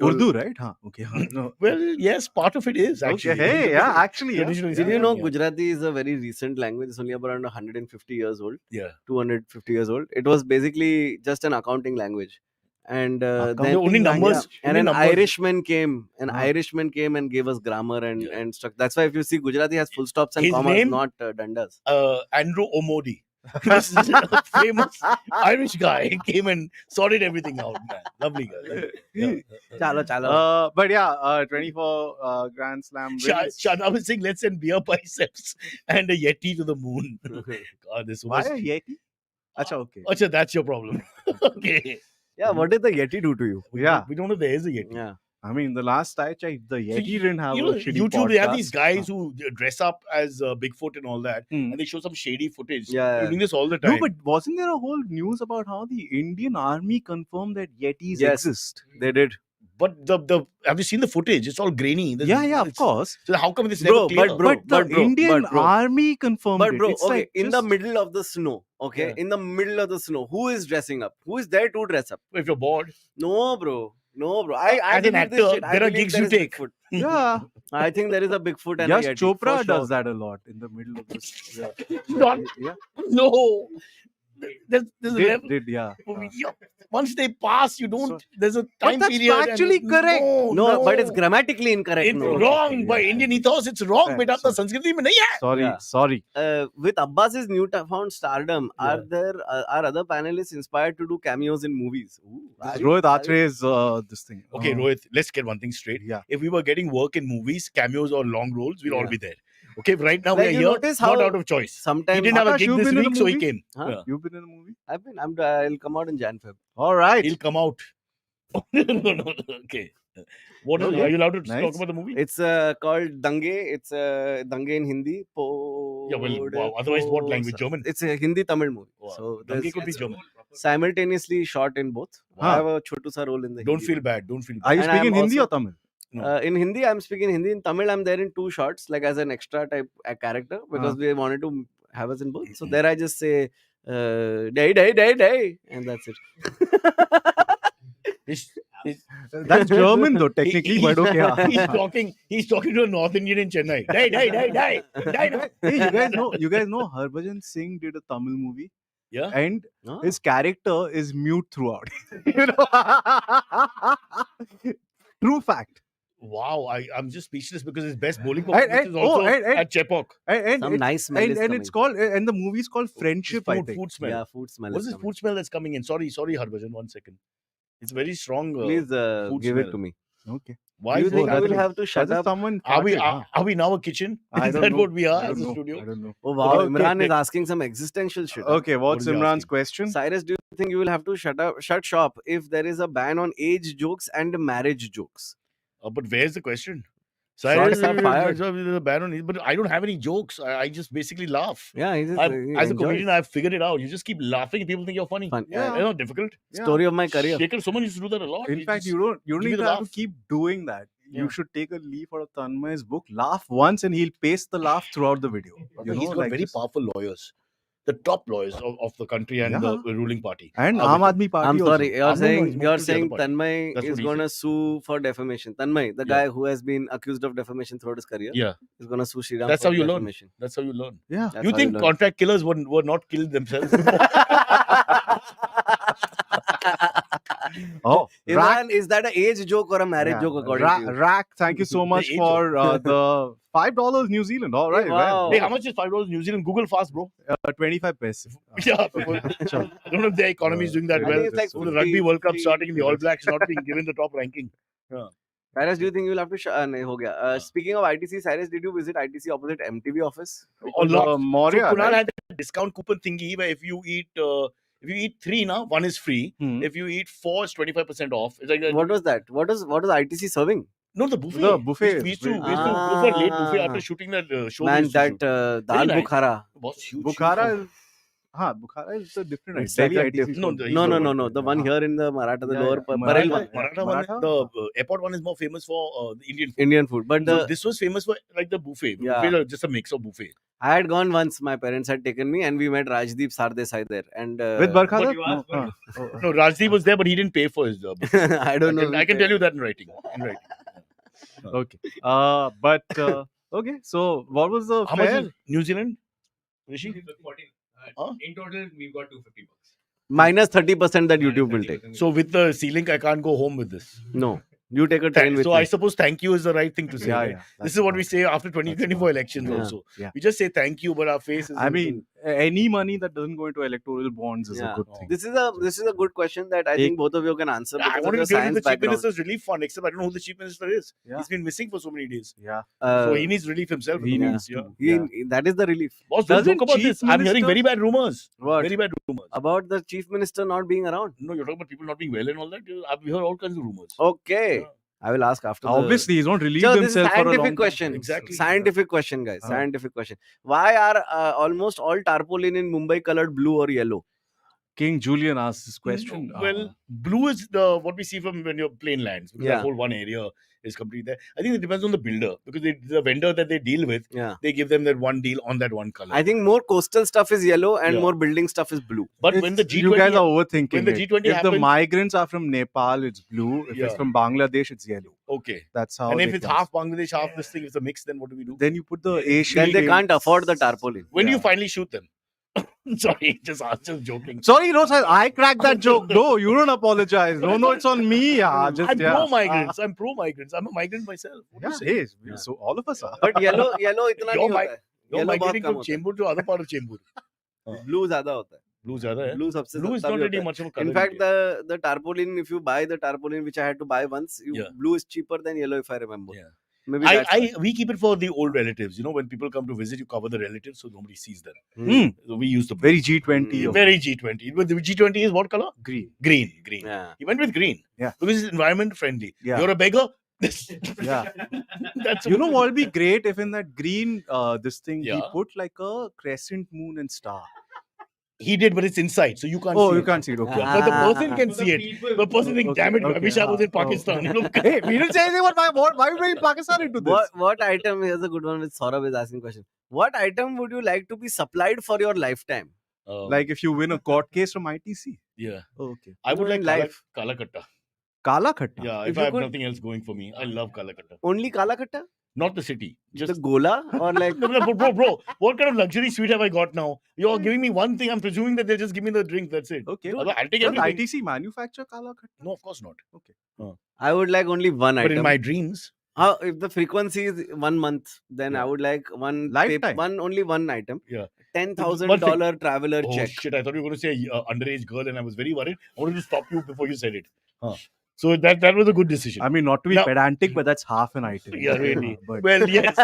Urdu, right? Huh. Okay. Huh. No. Well, yes, part of it is actually. Okay. Hey, yeah, actually, yeah. Traditionally, Did yeah, you know yeah. Gujarati is a very recent language? It's only around 150 years old, Yeah. 250 years old. It was basically just an accounting language. And then Only numbers. and only an numbers. Irishman came. An Huh. Irishman came and gave us grammar and Yeah. and stuff. That's why if you see Gujarati has full stops and His commas, name? not dandas. Andrew Omodi. He was a famous Irish guy. He came and sorted everything out, man. Lovely guy. Yeah. Chalo. But yeah, 24 Grand Slam wins. Shadab is saying, let's send beer biceps and a Yeti to the moon. God, this Why was. a Yeti? Acha, okay. Acha, that's your problem. Okay. Yeah, what did the Yeti do to you? Yeah. We don't know if there is a Yeti. Yeah. I mean, the last I checked, the So Yeti didn't have you a know, shitty YouTube, they have these podcast. guys who dress up as Bigfoot and all that, Hmm. and they show some shady footage. Yeah. They're doing this all the time. No, but wasn't there a whole news about how the Indian army confirmed that Yetis Yes. exist? They did. But the have you seen the footage? It's all grainy. Yeah, of it's- course. So how come it's Bro, never clear? But the Indian bro. army confirmed But it. bro, It's okay, like in the just- middle of the snow, okay, Yeah. in the middle of the snow, who is dressing up? Who is there to dress up? If you're bored, No, bro. I as an believe this actor, shit. I there are believe gigs there you is take. Bigfoot. Yeah. I think there is a Bigfoot and Yash a Yeti. Chopra for does sure. that a lot in the middle of this. Yeah. not Yeah. no. There's a level. Yeah. Once they pass, you don't. So- There's a But time that's period. and- factually correct. No, but it's grammatically incorrect. It's No. wrong by Yeah. Indian ethos. It's wrong. Yeah, Beta, sorry. Sanskriti mein nahi hai. Yeah. Sorry. With Abbas's newfound stardom, Yeah. are other panelists inspired to do cameos in movies? Ooh, are you- Rohit are you- Atre is this thing. Okay, Rohit, let's get one thing straight. Yeah. If we were getting work in movies, cameos or long roles, we'll all Yeah. be there. Okay, right now Like, we are you here, notice not how out of choice. He Sometimes didn't have a Akash, gig you've this been in a week, so he movie? came. Huh? Yeah. You've been in a movie? I'll come out in Jan Feb. All right. He'll come out. No. Okay. What is? Okay. Are you allowed to Nice. talk about the movie? It's called Dange. It's Dange in Hindi. Yeah, well, wow. Otherwise, what language? German? It's a Hindi Tamil movie. Wow. So Dange there's could be German. simultaneously shot in both. Huh. I have a chotu sa role in the Don't Hindi feel one. bad. Don't feel Are bad. you And speaking I'm Hindi also- or Tamil? No. In Hindi, I'm speaking Hindi. In Tamil, I'm there in 2 shots, like as an extra type character, because we wanted to have us in both. So there I just say, day, and that's it. That's German though, technically, but okay. He's talking to a North Indian in Chennai. Die. Hey, you guys know Harbhajan Singh did a Tamil movie, Yeah. and Huh? his character is mute throughout. You know? True fact. Wow, I'm just speechless because his best bowling And- performance is also and- at Chepauk. And Some it's, nice smell is and it's called and the movie's called Friendship. I think. Food smell. Yeah, food smell. What is is this coming. food smell that's coming in? Sorry, Harbhajan. 1 second. It's very strong. Please food give smell. it to me. Okay. Why Do you is think it I will happening? have to shut Does up? someone Are we farted? are we now a kitchen? I Is don't that know. what we are I as don't a know. studio? I don't know. Oh wow, Okay, Imran okay. is asking some existential shit. Okay, what's is he Imran's asking? question? Cyrus, do you think you will have to shut shop if there is a ban on age jokes and marriage jokes? But where's the question? Shots are fired. There's a ban on it, but I don't have any jokes. I just basically laugh. Yeah, he just, As he a enjoys. comedian, I've figured it out. You just keep laughing and people think you're funny. Fun. Yeah. It's not difficult. Yeah. Story of my career. Shaker, someone used to do that a lot. In He fact, just- you don't give you even the have to laugh. keep doing that. Yeah. You should take a leaf out of Tanmay's book, laugh once, and he'll paste the laugh throughout the video. You He's know, got like very this. powerful lawyers. The top lawyers of the country and the ruling party. And are Aam with him. Aadmi Party I'm also. sorry, you're no, he's saying moved to the other party. Tanmay That's is what he gonna sue for defamation. Tanmay, the Yeah. guy who has been accused of defamation throughout his career, Yeah, is gonna sue Sriram That's for how you learn. defamation. that's how you learn. Yeah. That's You how think learn. contract killers were not killed themselves? Oh, Rack, Imran, is that an age joke or a marriage joke according to you? Rack, thank you so much age for the $5 New Zealand. All right, wow. Hey, how much is $5 New Zealand? Google fast, bro. 25 paise. Yeah, I don't know if their economy is doing that I well. think it's like So the Rugby World Cup 50, starting in the All Blacks not being given the top ranking. Cyrus, do you think you'll have to nahi, ho gaya. Speaking of ITC, Cyrus, did you visit ITC opposite MTV office? A lot. So Moria, Kunal right? had a discount coupon thingy where if you eat 3 now, 1 is free. Hmm. If you eat 4, it's 25% off. It's like What was that? What was ITC serving? no, the buffet. The buffet We is used to very- go for late buffet Ah. after shooting that show. we Man, used to that shoot. dal nice. bukhara. Was huge. Bukhara is... Bukhara is the different. It's Delhi like a ITC diff- is No, called- the- No. The one here in the Maratha, the Yeah, lower yeah. Parel one. Maratha one, Maratha? the airport one is more famous for the Indian food. Indian food. But So the this was famous for like the buffet. Yeah. Buffet is just a mix of buffet. I had gone once. My parents had taken me, and we met Rajdeep Sardesai there. And With Barkha? But sir? you asked No, for- No, Rajdeep was there, but he didn't pay for his buffet. I don't know. I can tell you that in writing. Okay. Okay. So, what was the How much fare? is New Zealand? Rishi? 14. Huh? In total, we've got $250. minus 30% that YouTube will take. So with the C-Link, I can't go home with this. No, you take a train with So me. I suppose thank you is the right thing to say. Yeah, right? yeah. This is what we say after 2024 elections Yeah. also. Yeah. We just say thank you, but our face is... I mean, any money that doesn't go into electoral bonds is a Yeah. good thing. This is a good question that I think both of you can answer I because of wanted your to get into science the Chief background. Minister's relief fund, except I don't know who the Chief Minister is. Yeah. He's been missing for so many days. Yeah. So he needs relief himself. at He the moment. needs to. Yeah. That is the relief. Boss, don't Doesn't joke about Chief this. I'm hearing Minister- very bad rumors. What? Very bad rumors. About the chief minister not being around. No, you're talking about people not being well and all that. I've heard all kinds of rumors. Okay. Yeah. I will ask after. Obviously, he's not relieved So this is himself for a long scientific time. question. Exactly. Scientific question, guys. Scientific question. Why are almost all tarpaulin in Mumbai colored blue or yellow? King Julian asked this question. Well, blue is the what we see from when you're plain lands, because that Yeah. whole one area is complete there. I think it depends on the builder, because the vendor that they deal with, Yeah. they give them that one deal on that one color. I think more coastal stuff is yellow and Yeah. more building stuff is blue. But when the It's- G20 you guys are overthinking when the it. G20 If the happens- migrants are from Nepal, it's blue. If Yeah. it's from Bangladesh, it's yellow. okay, That's how. and they if it's class. half Bangladesh, half this thing, if it's a mix, then what do we do? then you put the Asian. Then they paint. can't afford the tarpaulin. When do you Yeah. finally shoot them? Sorry, just joking. Sorry, no, sir. I cracked that joke. No, you don't apologize. No, it's on me. Yeah, just I'm yeah. pro migrants. I'm pro migrants. I'm a migrant myself. What do Yeah, you say? hey, so all of us are. But yellow itna You're नहीं होता है. You're Yellow बहुत migrating come from होता है. Chembur to other part of Chembur. Blue ज़्यादा होता है. Blue ज़्यादा है. Blue सबसे Blue is तभी not होता really है. much of a color. In fact, the tarpaulin, if you buy the tarpaulin, which I had to buy once, Yeah. blue is cheaper than yellow, if I remember. Yeah. Maybe that's why. we keep it for the old relatives. You know, when people come to visit, you cover the relatives so nobody sees them. Hmm. So we use the Very G20. of very G20. But the G20 is what color? green. Green. Yeah. He went with green. Yeah. Because it's environment friendly. Yeah. You're a beggar. Yeah. That's You know what would be great if in that green this thing he Yeah. put like a crescent moon and star. he did, but it's inside, so you can't Oh, see you it. can't see it. Okay. Yeah, but the person can For the see it. people. The person thinks, Okay, damn it, I okay. wish I was in Oh. Pakistan. You know? Hey, we didn't say anything about why we bring Pakistan into this. What item? Here's a good one. Which Saurabh is asking question. What item would you like to be supplied for your lifetime? Like if you win a court case from ITC. yeah. Oh, okay. I would No, like in Kala, life. Kala Katta. Kala Khatta. Yeah, If if you I have could- nothing else going for me, I love Kala Katta. Only Kala Katta? Not the city. Just The Gola or like bro, what kind of luxury suite have I got now? You're giving me one thing. I'm presuming that they'll just give me the drink. That's it. Okay. Although I'll take Does everything. ITC manufacture Kala Khatta? No, of course not. I would like only one But item. in my dreams, If the frequency is 1 month, then Yeah. I would like one Lifetime. only one item. Yeah. $10,000 traveler oh check. shit! I thought you were going to say underage girl, and I was very worried. I wanted to stop you before you said it. So that was a good decision. I mean, not to be Now- pedantic, but that's half an item. yeah, really. But Well, yes.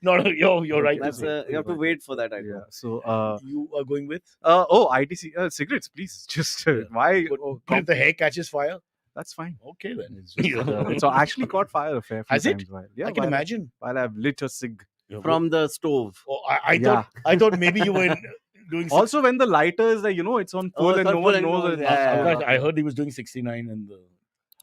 no, you're right. That's to say. you have to wait for that item. yeah. So You are going with. ITC cigarettes, please. Just why? But, Oh, but if the hair catches fire, that's fine. okay then. It's, just, it's actually caught fire a fair few Has it? times. Yeah, I can imagine. While I've lit a cig. From the stove. Oh, I Yeah. thought maybe you were doing. Also, when the lighter is like, it's on full and it's no on one full and knows no it. one- yeah. I heard he was doing 69 and the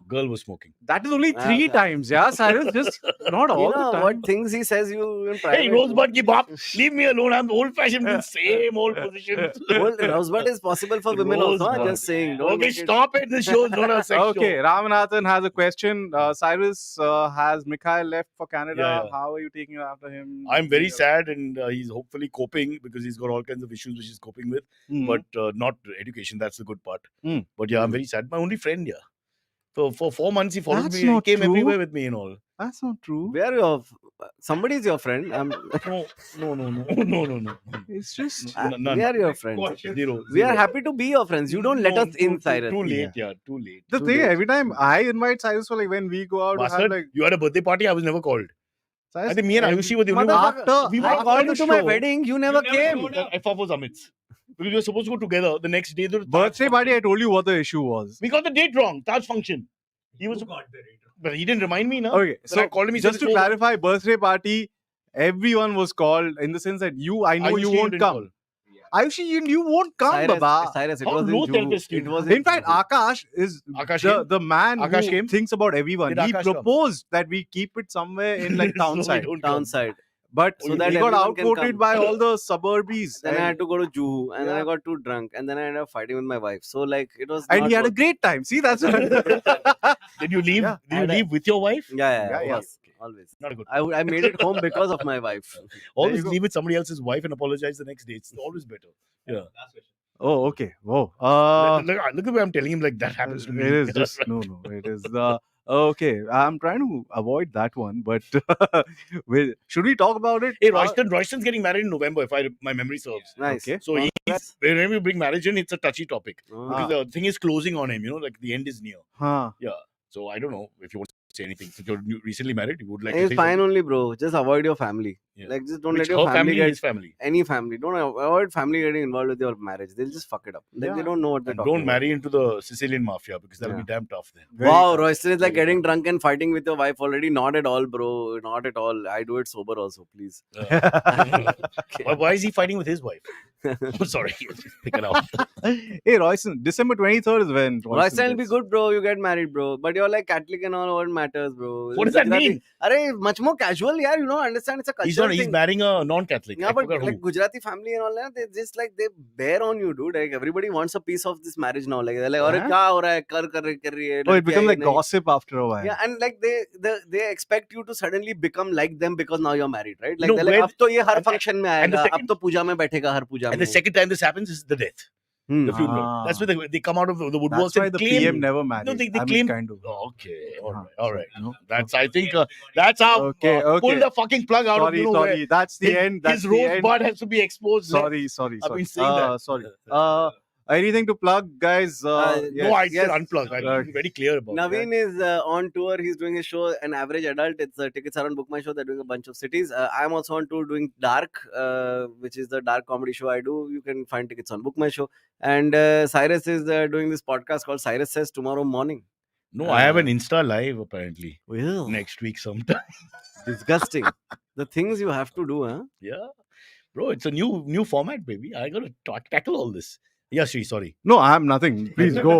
girl was smoking. That is only three Yeah. times, yeah, Cyrus. Just not all You the know time. what things he says you in private. Hey, Rosebud ki bop, leave me alone. I'm old fashioned with same old positions. Rosebud is possible for women also. Rosebud. Just saying. Don't Okay, make it- stop it. This show is not a sex Okay, show. Ramanathan has a question. Cyrus has Mikhail left for Canada. Yeah, yeah. How are you taking it after him? I'm very sad and he's hopefully coping because he's got all kinds of issues which he's coping with, Hmm. but not education. That's the good part. Hmm. But yeah, I'm very sad. My only friend, yeah. So for 4 months, he followed That's me. He not came true. everywhere with me and all. That's not true. Where your somebody is your friend. No. It's just None. We are your friends. Zero. We are zero. happy to be your friends. You don't let No, us in, Cyrus. Too late, yeah. Too late. the Too thing. late. Every time I invite Cyrus for like when we go out, to have Bastard, like you had a birthday party. I was never called. Cyrus, I think me and Ayushi were the only ones. After We were I on called the you to my show. wedding. You never never came. showed The FF was Amit's. Because we were supposed to go together the next day. The birthday party, I told you what the issue was. We got the date wrong. Taj function. He was, Who got the rate? but he didn't remind me now. Okay, Then I so called him. He just said, to clarify, birthday party, everyone was called in the sense that I know you won't come. Ayushi, you won't come, Baba. Cyrus, it How was in low Juhu. self-esteem. It was In fact, Akash is Akash the man Akash who came? thinks about everyone. Did He Akash come? proposed that we keep it somewhere in like So we townside. don't come. downside. But So that he got everyone can outvoted come. by all the suburbies. Then I and had to go to Juhu, and then I Yeah. got too drunk, and then I ended up fighting with my wife. So like it was. and not he had a worth- great time. See, that's Did you leave? Yeah. Did you leave with your wife? Yeah, Yeah. always. Not good. I made it home because of my wife. Always go. leave with somebody else's wife and apologize the next day. It's always better. Yeah. Last question. Oh, okay. Whoa. Look the way I'm telling him, like that happens to me. It is just no. It is the okay. I'm trying to avoid that one, but should we talk about it? Hey, Royston's getting married in November, if my memory serves. Nice. Okay. So Congrats. whenever you bring marriage in, it's a touchy topic Oh. because the thing is closing on him. Like the end is near. Huh. So I don't know if you want to say anything. Since you're recently married, you would like to It's say fine something? only, bro. Just avoid your family. Yeah. Like, just don't Which let your her family get his family. any family. Don't avoid family getting involved with your marriage. They'll just fuck it up. Like, they Yeah. don't know what they're And talking don't about. marry into the Sicilian mafia because that'll be Yeah. damn tough then. Very Wow, tough. Royston is like Very getting tough. drunk and fighting with your wife already. Not at all, bro. Not at all. I do it sober also, please. Why is he fighting with his wife? I'm sorry, just pick it up. Hey, Royston, December 23rd is when Royston will be gets- good, bro. You get married, bro. But you're like Catholic and all. What matters, bro? What does that Gujarati- mean? Arey, much more casual, yeah. You don't understand. It's a cultural He's not. thing. He's marrying a non-Catholic. Yeah, I but forgot like who. Gujarati family and all that, they just like they bear on you, dude. Like everybody wants a piece of this marriage now. Like they're like, "अरे Huh? क्या हो रहा है? कर रही है." Oh, it लड़की becomes आई like नहीं. gossip after a while. Yeah, and like they expect you to suddenly become like them because now you're married, right? Like No, they're like, where- अब तो ये हर and the- function में and the आएगा, अब second- तो पूजा में बैठेगा हर पूजा And में. the second time this happens is the death, the funeral. Ah. That's where they come out of the woodworks That's why and the claim. PM never married. No, they I mean, claim. kind of. Oh, okay, all right, Uh-huh. all right. No? That's I think that's how Okay, pull okay. the fucking plug out of Sorry, you know sorry. where That's the his, end. That's his the end. rosebud has to be exposed. Sorry, sorry, I've sorry. been saying that. Sorry. Anything to plug, guys? No, I said Yes. unplug. I'm very clear about Naveen is on tour. He's doing a show, An Average Adult. It's tickets are on Book My Show. They're doing a bunch of cities. I'm also on tour doing Dark, which is the dark comedy show I do. You can find tickets on Book My Show. And Cyrus is doing this podcast called Cyrus Says tomorrow morning. No, I have an Insta live apparently Well, next week sometime. disgusting. The things you have to do, huh? Yeah, bro, it's a new format, baby. I gotta tackle all this. Yeah, Shri, sorry. No, I'm nothing. Please go.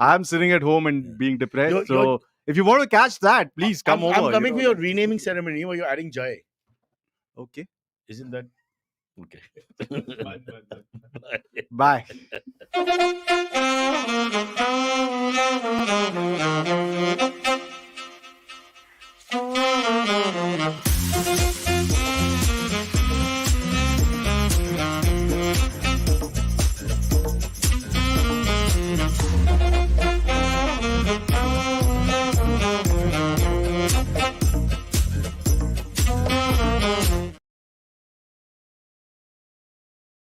I'm sitting at home and being depressed. You're- so if you want to catch that, please come over. I'm you coming know. for your renaming ceremony where you're adding Jai. Okay. Isn't that okay? Bye. Bye.